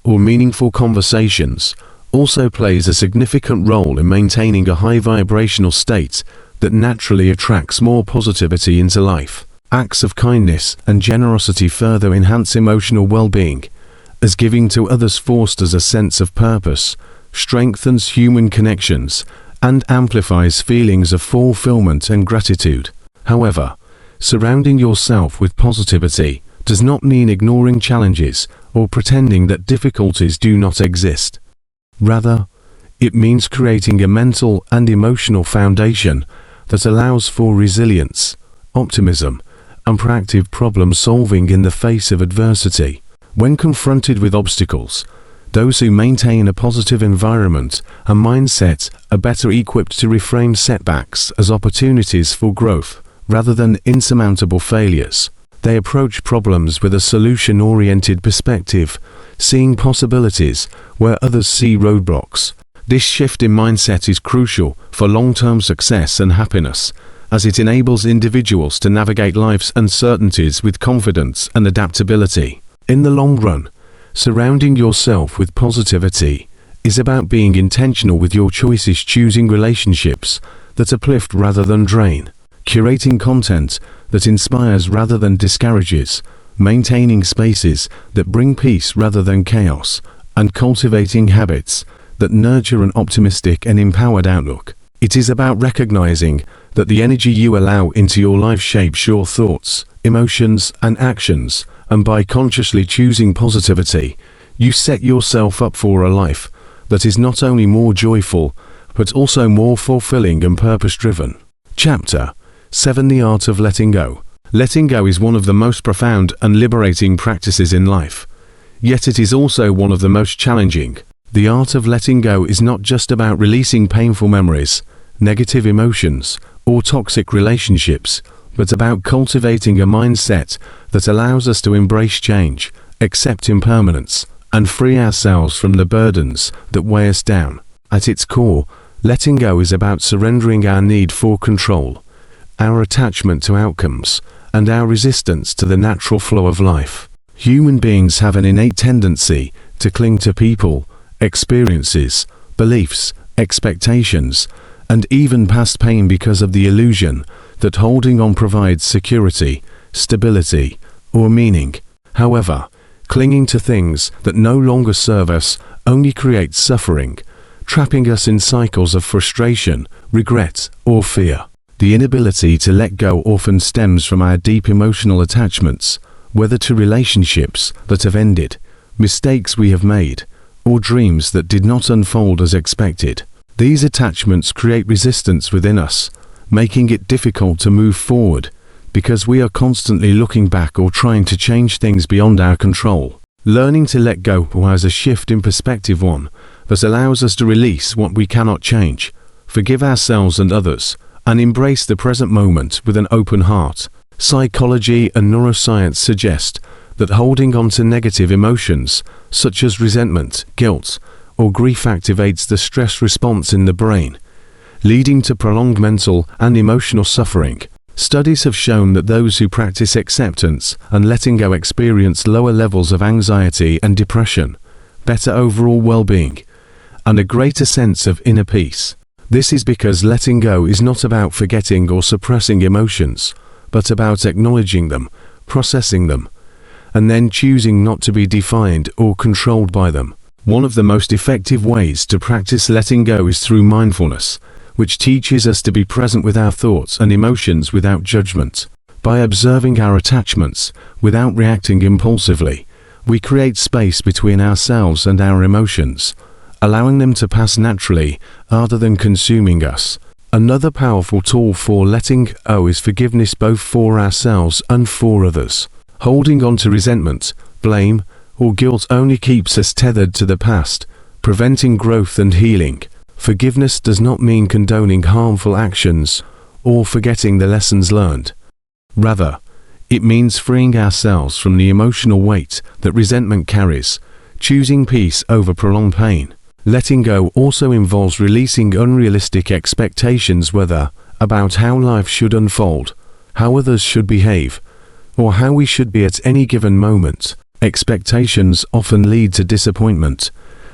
or meaningful conversations, also plays a significant role in maintaining a high vibrational state that naturally attracts more positivity into life. Acts of kindness and generosity further enhance emotional well-being, as giving to others fosters a sense of purpose, strengthens human connections, and amplifies feelings of fulfillment and gratitude. However, surrounding yourself with positivity does not mean ignoring challenges or pretending that difficulties do not exist. Rather, it means creating a mental and emotional foundation that allows for resilience, optimism, and proactive problem-solving in the face of adversity. When confronted with obstacles, those who maintain a positive environment and mindset are better equipped to reframe setbacks as opportunities for growth rather than insurmountable failures. They approach problems with a solution-oriented perspective, seeing possibilities where others see roadblocks. This shift in mindset is crucial for long-term success and happiness, as it enables individuals to navigate life's uncertainties with confidence and adaptability. In the long run, surrounding yourself with positivity is about being intentional with your choices, choosing relationships that uplift rather than drain, curating content that inspires rather than discourages, maintaining spaces that bring peace rather than chaos, and cultivating habits that nurture an optimistic and empowered outlook. It is about recognizing that the energy you allow into your life shapes your thoughts, emotions, and actions, and by consciously choosing positivity, you set yourself up for a life that is not only more joyful, but also more fulfilling and purpose-driven. Chapter 7: The Art of Letting Go. Letting go is one of the most profound and liberating practices in life, yet it is also one of the most challenging. The art of letting go is not just about releasing painful memories, negative emotions, or toxic relationships, but about cultivating a mindset that allows us to embrace change, accept impermanence, and free ourselves from the burdens that weigh us down. At its core, letting go is about surrendering our need for control, our attachment to outcomes, and our resistance to the natural flow of life. Human beings have an innate tendency to cling to people, experiences, beliefs, expectations, and even past pain because of the illusion that holding on provides security, stability, or meaning. However, clinging to things that no longer serve us only creates suffering, trapping us in cycles of frustration, regret, or fear. The inability to let go often stems from our deep emotional attachments, whether to relationships that have ended, mistakes we have made, or dreams that did not unfold as expected. These attachments create resistance within us, making it difficult to move forward, because we are constantly looking back or trying to change things beyond our control. Learning to let go requires a shift in perspective, one that allows us to release what we cannot change, forgive ourselves and others, and embrace the present moment with an open heart. Psychology and neuroscience suggest that holding on to negative emotions, such as resentment, guilt, or grief activates the stress response in the brain, leading to prolonged mental and emotional suffering. Studies have shown that those who practice acceptance and letting go experience lower levels of anxiety and depression, better overall well-being, and a greater sense of inner peace. This is because letting go is not about forgetting or suppressing emotions, but about acknowledging them, processing them, and then choosing not to be defined or controlled by them. One of the most effective ways to practice letting go is through mindfulness, which teaches us to be present with our thoughts and emotions without judgment. By observing our attachments without reacting impulsively, we create space between ourselves and our emotions, allowing them to pass naturally rather than consuming us. Another powerful tool for letting go is forgiveness, both for ourselves and for others. Holding on to resentment, blame, or guilt only keeps us tethered to the past, preventing growth and healing. Forgiveness does not mean condoning harmful actions or forgetting the lessons learned. Rather, it means freeing ourselves from the emotional weight that resentment carries, choosing peace over prolonged pain. Letting go also involves releasing unrealistic expectations, whether about how life should unfold, how others should behave, or how we should be at any given moment. Expectations often lead to disappointment,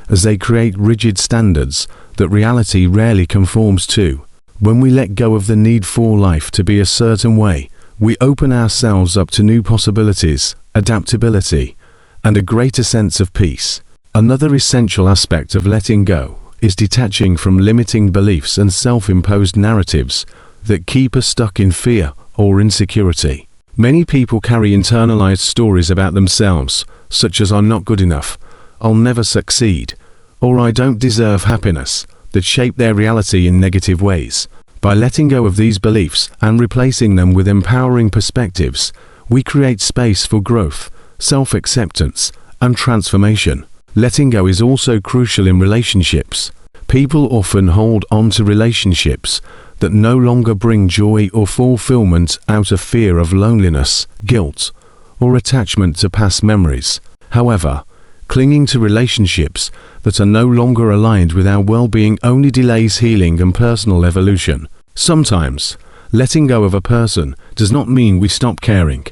as they create rigid standards that reality rarely conforms to. When we let go of the need for life to be a certain way, we open ourselves up to new possibilities, adaptability, and a greater sense of peace. Another essential aspect of letting go is detaching from limiting beliefs and self-imposed narratives that keep us stuck in fear or insecurity. Many people carry internalized stories about themselves, such as "I'm not good enough," "I'll never succeed," or "I don't deserve happiness," that shape their reality in negative ways. By letting go of these beliefs and replacing them with empowering perspectives, we create space for growth, self-acceptance, and transformation. Letting go is also crucial in relationships. People often hold on to relationships that no longer bring joy or fulfillment out of fear of loneliness, guilt, or attachment to past memories. However, clinging to relationships that are no longer aligned with our well-being only delays healing and personal evolution. Sometimes, letting go of a person does not mean we stop caring.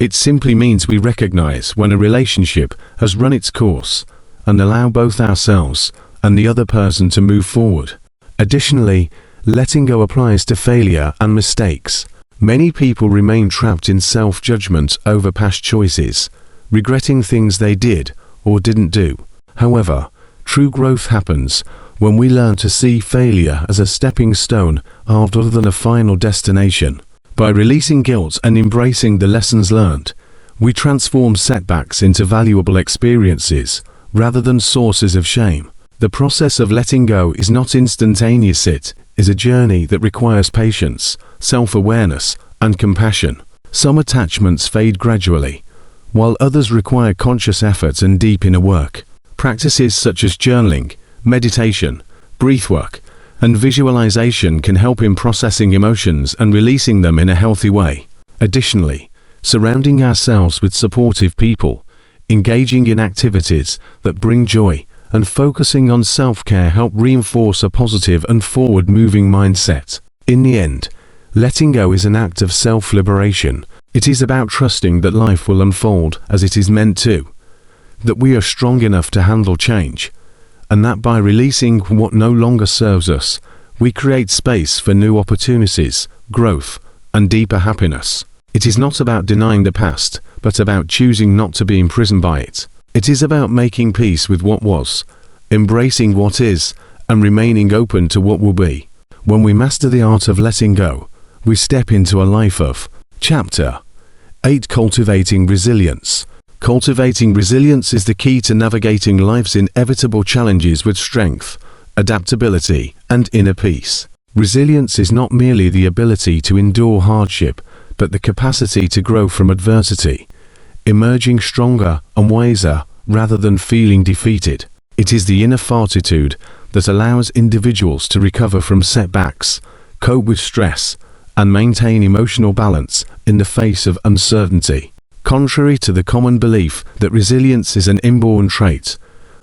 It simply means we recognize when a relationship has run its course and allow both ourselves and the other person to move forward. Additionally, letting go applies to failure and mistakes. Many people remain trapped in self-judgment over past choices, regretting things they did or didn't do. However, true growth happens when we learn to see failure as a stepping stone rather than a final destination. By releasing guilt and embracing the lessons learned, we transform setbacks into valuable experiences rather than sources of shame. The process of letting go is not instantaneous. It is a journey that requires patience, self-awareness, and compassion. Some attachments fade gradually, while others require conscious effort and deep inner work. Practices such as journaling, meditation, breathwork, and visualization can help in processing emotions and releasing them in a healthy way. Additionally, surrounding ourselves with supportive people, engaging in activities that bring joy, and focusing on self-care help reinforce a positive and forward-moving mindset. In the end, letting go is an act of self-liberation. It is about trusting that life will unfold as it is meant to, that we are strong enough to handle change, and that by releasing what no longer serves us, we create space for new opportunities, growth, and deeper happiness. It is not about denying the past, but about choosing not to be imprisoned by it. It is about making peace with what was, embracing what is, and remaining open to what will be. When we master the art of letting go, we step into a life of. Chapter 8: Cultivating Resilience. Cultivating resilience is the key to navigating life's inevitable challenges with strength, adaptability, and inner peace. Resilience is not merely the ability to endure hardship, but the capacity to grow from adversity, emerging stronger and wiser rather than feeling defeated. It is the inner fortitude that allows individuals to recover from setbacks, cope with stress, and maintain emotional balance in the face of uncertainty. Contrary to the common belief that resilience is an inborn trait,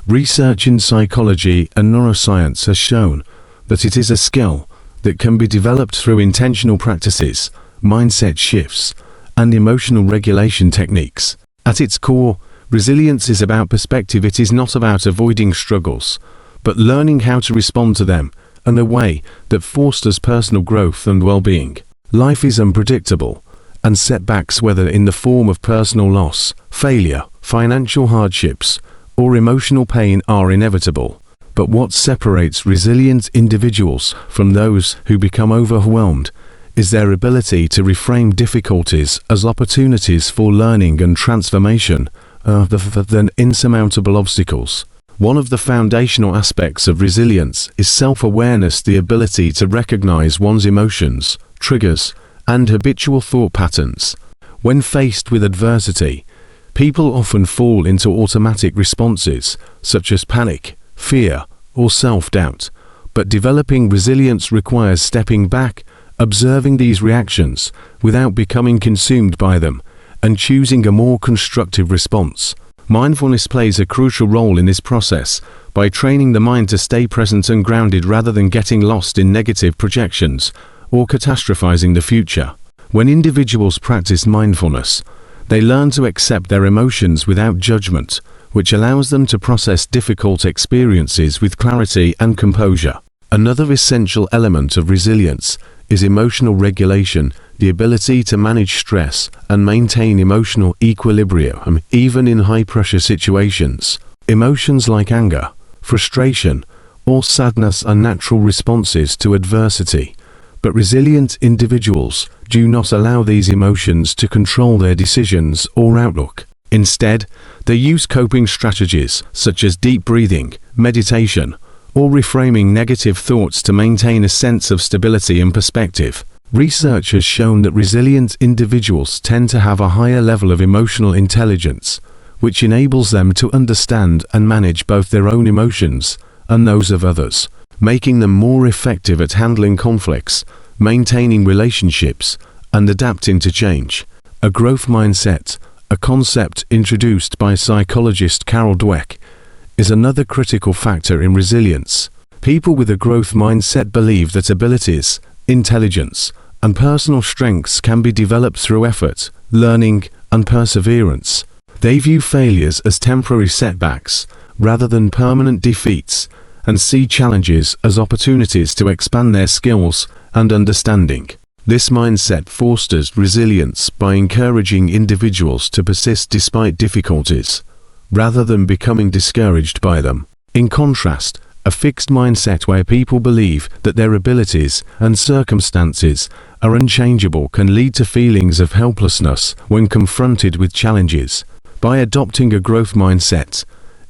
research in psychology and neuroscience has shown that it is a skill that can be developed through intentional practices, mindset shifts, and emotional regulation techniques. At its core, resilience is about perspective. It is not about avoiding struggles, but learning how to respond to them in a way that fosters personal growth and well-being. Life is unpredictable, and setbacks, whether in the form of personal loss, failure, financial hardships, or emotional pain, are inevitable. But what separates resilient individuals from those who become overwhelmed is their ability to reframe difficulties as opportunities for learning and transformation rather than insurmountable obstacles. One of the foundational aspects of resilience is self-awareness, the ability to recognize one's emotions, triggers, and habitual thought patterns. When faced with adversity, people often fall into automatic responses such as panic, fear, or self-doubt. But developing resilience requires stepping back, observing these reactions without becoming consumed by them, and choosing a more constructive response. Mindfulness plays a crucial role in this process by training the mind to stay present and grounded rather than getting lost in negative projections or catastrophizing the future. When individuals practice mindfulness, they learn to accept their emotions without judgment, which allows them to process difficult experiences with clarity and composure. Another essential element of resilience is emotional regulation, the ability to manage stress and maintain emotional equilibrium even in high-pressure situations. Emotions like anger, frustration, or sadness are natural responses to adversity, but resilient individuals do not allow these emotions to control their decisions or outlook. Instead, they use coping strategies such as deep breathing, meditation, or reframing negative thoughts to maintain a sense of stability and perspective. Research has shown that resilient individuals tend to have a higher level of emotional intelligence, which enables them to understand and manage both their own emotions and those of others. making them more effective at handling conflicts, maintaining relationships, and adapting to change. A growth mindset, a concept introduced by psychologist Carol Dweck, is another critical factor in resilience. People with a growth mindset believe that abilities, intelligence, and personal strengths can be developed through effort, learning, and perseverance. They view failures as temporary setbacks rather than permanent defeats, and see challenges as opportunities to expand their skills and understanding. This mindset fosters resilience by encouraging individuals to persist despite difficulties, rather than becoming discouraged by them. In contrast, a fixed mindset where people believe that their abilities and circumstances are unchangeable can lead to feelings of helplessness when confronted with challenges. By adopting a growth mindset,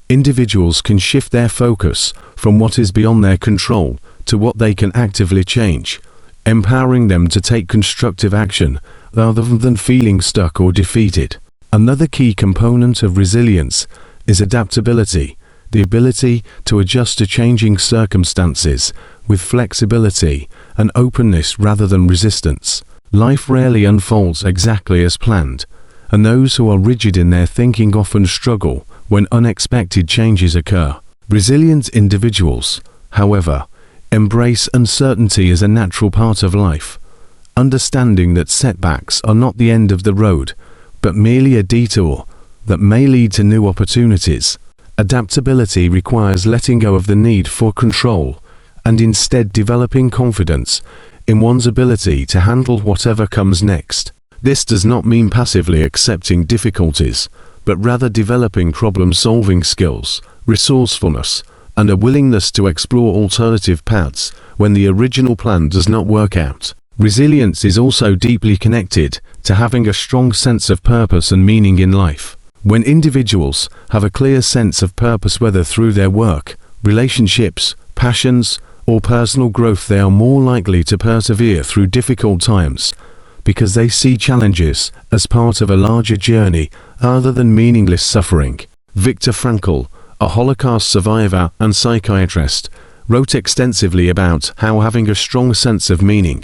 individuals can shift their focus from what is beyond their control to what they can actively change, empowering them to take constructive action rather than feeling stuck or defeated. Another key component of resilience is adaptability, the ability to adjust to changing circumstances with flexibility and openness rather than resistance. Life rarely unfolds exactly as planned, and those who are rigid in their thinking often struggle when unexpected changes occur. Resilient individuals, however, embrace uncertainty as a natural part of life, understanding that setbacks are not the end of the road, but merely a detour that may lead to new opportunities. Adaptability requires letting go of the need for control and instead developing confidence in one's ability to handle whatever comes next. This does not mean passively accepting difficulties, but rather developing problem-solving skills, resourcefulness, and a willingness to explore alternative paths when the original plan does not work out. Resilience is also deeply connected to having a strong sense of purpose and meaning in life. When individuals have a clear sense of purpose, whether through their work, relationships, passions, or personal growth, they are more likely to persevere through difficult times because they see challenges as part of a larger journey rather than meaningless suffering. Viktor Frankl, a Holocaust survivor and psychiatrist, wrote extensively about how having a strong sense of meaning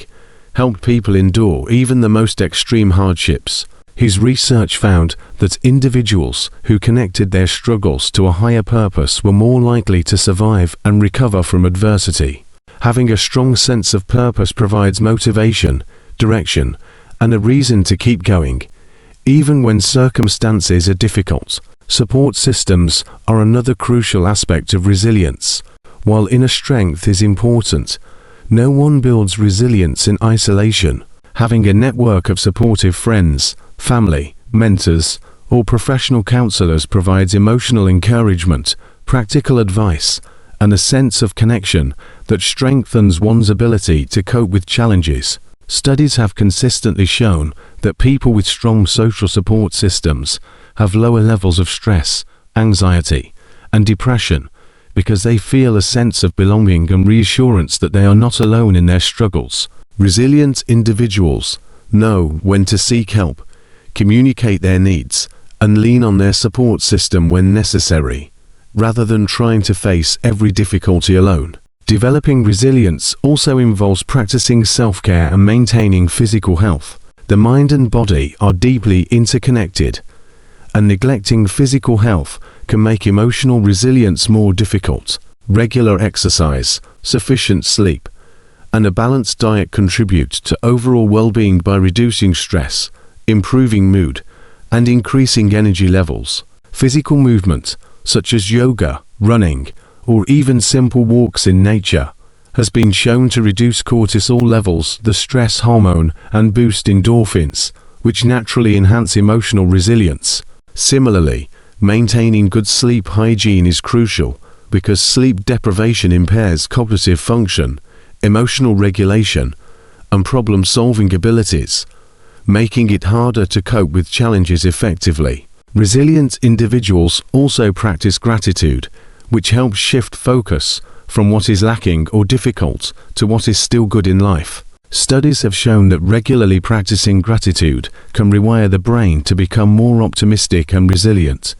helped people endure even the most extreme hardships. His research found that individuals who connected their struggles to a higher purpose were more likely to survive and recover from adversity. Having a strong sense of purpose provides motivation, direction, and a reason to keep going, even when circumstances are difficult. Support systems are another crucial aspect of resilience. While inner strength is important, no one builds resilience in isolation. Having a network of supportive friends, family, mentors, or professional counselors provides emotional encouragement, practical advice, and a sense of connection that strengthens one's ability to cope with challenges. Studies have consistently shown that people with strong social support systems have lower levels of stress, anxiety, and depression because they feel a sense of belonging and reassurance that they are not alone in their struggles. Resilient individuals know when to seek help, communicate their needs, and lean on their support system when necessary, rather than trying to face every difficulty alone. Developing resilience also involves practicing self-care and maintaining physical health. The mind and body are deeply interconnected, and neglecting physical health can make emotional resilience more difficult. Regular exercise, sufficient sleep, and a balanced diet contribute to overall well-being by reducing stress, improving mood, and increasing energy levels. Physical movement, such as yoga, running, or even simple walks in nature, has been shown to reduce cortisol levels, the stress hormone, and boost endorphins, which naturally enhance emotional resilience. Similarly, maintaining good sleep hygiene is crucial because sleep deprivation impairs cognitive function, emotional regulation, and problem-solving abilities, making it harder to cope with challenges effectively. Resilient individuals also practice gratitude, which helps shift focus from what is lacking or difficult to what is still good in life. Studies have shown that regularly practicing gratitude can rewire the brain to become more optimistic and resilient,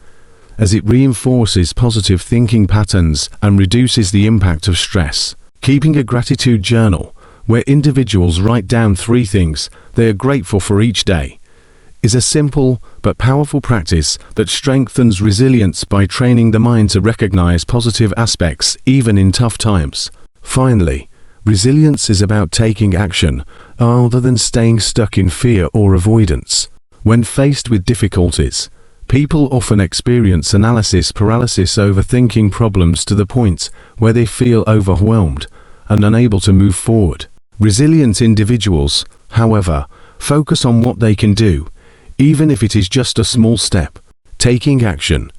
as it reinforces positive thinking patterns and reduces the impact of stress. Keeping a gratitude journal, where individuals write down 3 things they are grateful for each day, is a simple but powerful practice that strengthens resilience by training the mind to recognize positive aspects even in tough times. Finally, resilience is about taking action rather than staying stuck in fear or avoidance. When faced with difficulties, people often experience analysis paralysis, overthinking problems to the point where they feel overwhelmed and unable to move forward. Resilient individuals, however, focus on what they can do, even if it is just a small step. Taking action,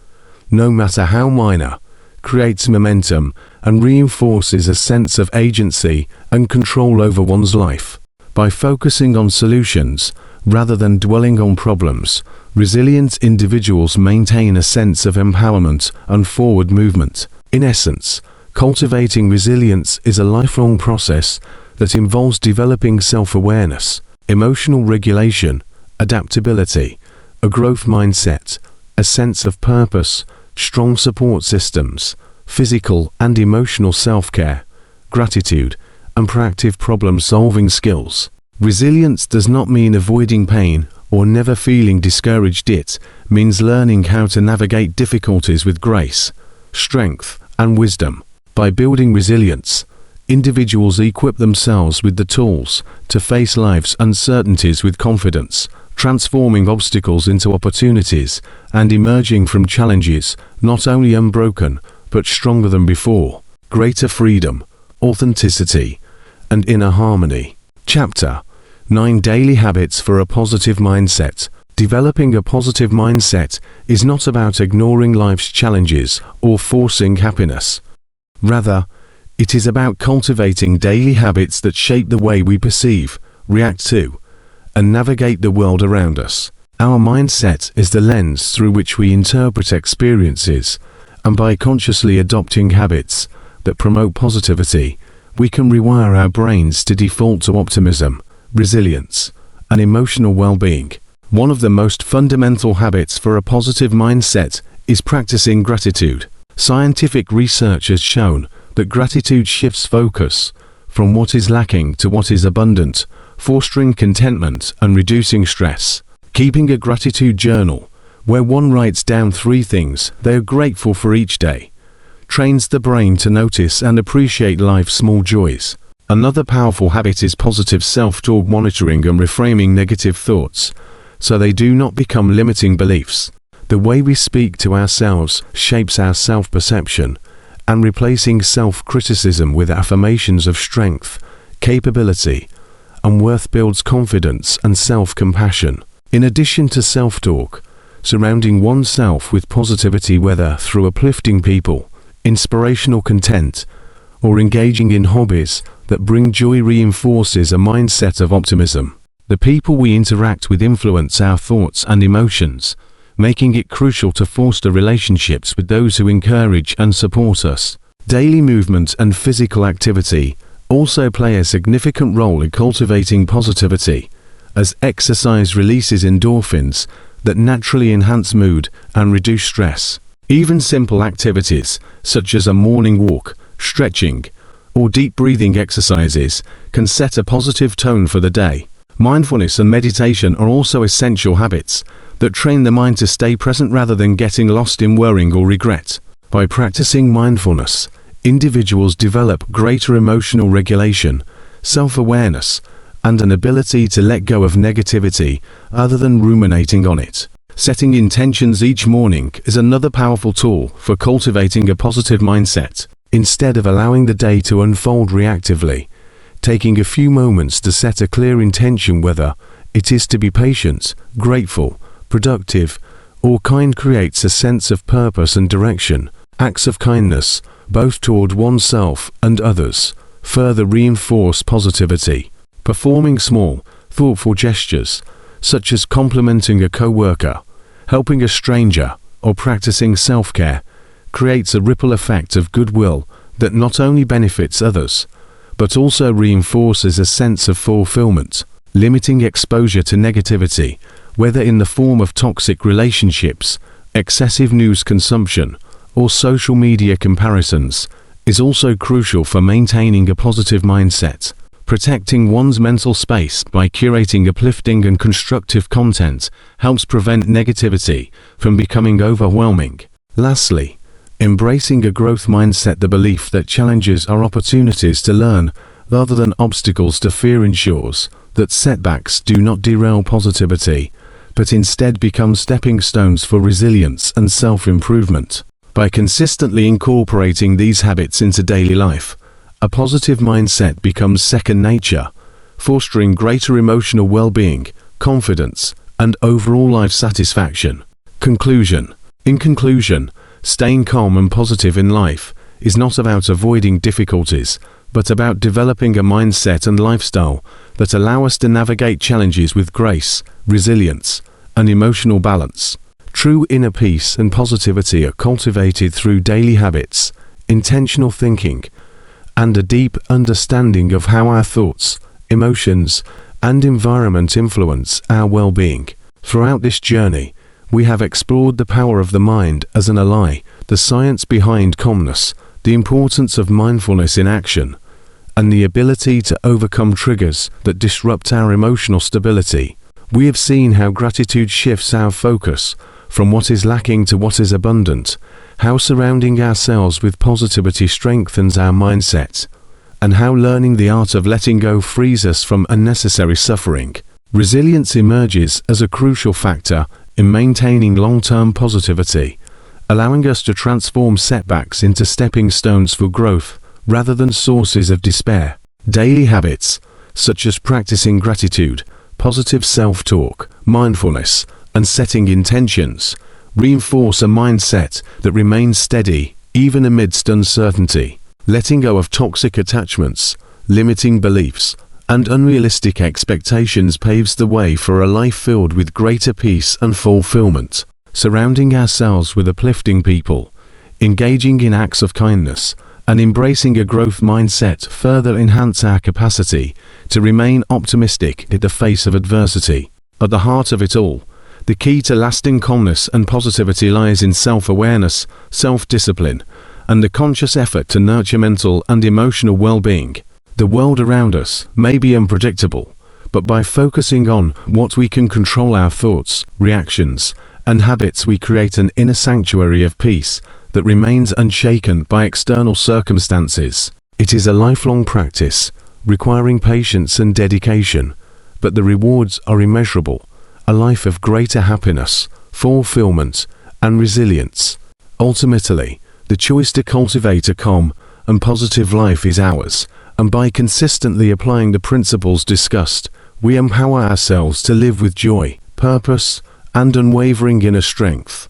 no matter how minor, creates momentum and reinforces a sense of agency and control over one's life. By focusing on solutions rather than dwelling on problems, resilient individuals maintain a sense of empowerment and forward movement. In essence, cultivating resilience is a lifelong process that involves developing self-awareness, emotional regulation, adaptability, a growth mindset, a sense of purpose, strong support systems, physical and emotional self-care, gratitude, and proactive problem-solving skills. Resilience does not mean avoiding pain or never feeling discouraged. It means learning how to navigate difficulties with grace, strength, and wisdom. By building resilience, individuals equip themselves with the tools to face life's uncertainties with confidence, transforming obstacles into opportunities and emerging from challenges not only unbroken but stronger than before. Greater freedom, authenticity, and inner harmony. Chapter 9: Daily Habits for a Positive Mindset. Developing a positive mindset is not about ignoring life's challenges or forcing happiness. Rather, it is about cultivating daily habits that shape the way we perceive, react to, and navigate the world around us. Our mindset is the lens through which we interpret experiences, and by consciously adopting habits that promote positivity, we can rewire our brains to default to optimism, resilience, and emotional well-being. One of the most fundamental habits for a positive mindset is practicing gratitude. Scientific research has shown that gratitude shifts focus from what is lacking to what is abundant, fostering contentment and reducing stress. Keeping a gratitude journal, where one writes down 3 things they are grateful for each day, trains the brain to notice and appreciate life's small joys. Another powerful habit is positive self-talk, monitoring and reframing negative thoughts so they do not become limiting beliefs. The way we speak to ourselves shapes our self-perception, and replacing self-criticism with affirmations of strength, capability, and worth builds confidence and self-compassion. In addition to self-talk, surrounding oneself with positivity, whether through uplifting people, inspirational content, or engaging in hobbies that bring joy, reinforces a mindset of optimism. The people we interact with influence our thoughts and emotions, making it crucial to foster relationships with those who encourage and support us. Daily movement and physical activity also play a significant role in cultivating positivity, as exercise releases endorphins that naturally enhance mood and reduce stress. Even simple activities, such as a morning walk, stretching, or deep breathing exercises, can set a positive tone for the day. Mindfulness and meditation are also essential habits that train the mind to stay present rather than getting lost in worrying or regret. By practicing mindfulness, individuals develop greater emotional regulation, self-awareness, and an ability to let go of negativity other than ruminating on it. Setting intentions each morning is another powerful tool for cultivating a positive mindset. Instead of allowing the day to unfold reactively, taking a few moments to set a clear intention, whether it is to be patient, grateful, productive, or kind, creates a sense of purpose and direction. Acts of kindness, both toward oneself and others, further reinforce positivity. Performing small, thoughtful gestures, such as complimenting a co-worker, helping a stranger, or practicing self-care, creates a ripple effect of goodwill that not only benefits others, but also reinforces a sense of fulfillment. Limiting exposure to negativity, whether in the form of toxic relationships, excessive news consumption, or social media comparisons, is also crucial for maintaining a positive mindset. Protecting one's mental space by curating uplifting and constructive content helps prevent negativity from becoming overwhelming. Lastly, embracing a growth mindset, the belief that challenges are opportunities to learn rather than obstacles to fear, ensures that setbacks do not derail positivity, but instead become stepping stones for resilience and self-improvement. By consistently incorporating these habits into daily life, a positive mindset becomes second nature, fostering greater emotional well-being, confidence, and overall life satisfaction. Conclusion. In conclusion, staying calm and positive in life is not about avoiding difficulties, but about developing a mindset and lifestyle that allow us to navigate challenges with grace, resilience, and emotional balance. True inner peace and positivity are cultivated through daily habits, intentional thinking, and a deep understanding of how our thoughts, emotions, and environment influence our well-being. Throughout this journey, we have explored the power of the mind as an ally, the science behind calmness, the importance of mindfulness in action, and the ability to overcome triggers that disrupt our emotional stability. We have seen how gratitude shifts our focus from what is lacking to what is abundant, how surrounding ourselves with positivity strengthens our mindset, and how learning the art of letting go frees us from unnecessary suffering. Resilience emerges as a crucial factor in maintaining long-term positivity, allowing us to transform setbacks into stepping stones for growth rather than sources of despair. Daily habits, such as practicing gratitude, positive self-talk, mindfulness, and setting intentions, reinforce a mindset that remains steady even amidst uncertainty. Letting go of toxic attachments, limiting beliefs, and unrealistic expectations paves the way for a life filled with greater peace and fulfillment. Surrounding ourselves with uplifting people, engaging in acts of kindness, and embracing a growth mindset further enhance our capacity to remain optimistic in the face of adversity. At the heart of it all, the key to lasting calmness and positivity lies in self-awareness, self-discipline, and the conscious effort to nurture mental and emotional well-being. The world around us may be unpredictable, but by focusing on what we can control, our thoughts, reactions, and habits, we create an inner sanctuary of peace that remains unshaken by external circumstances. It is a lifelong practice, requiring patience and dedication, but the rewards are immeasurable. A life of greater happiness, fulfillment, and resilience. Ultimately, the choice to cultivate a calm and positive life is ours, and by consistently applying the principles discussed, we empower ourselves to live with joy, purpose, and unwavering inner strength.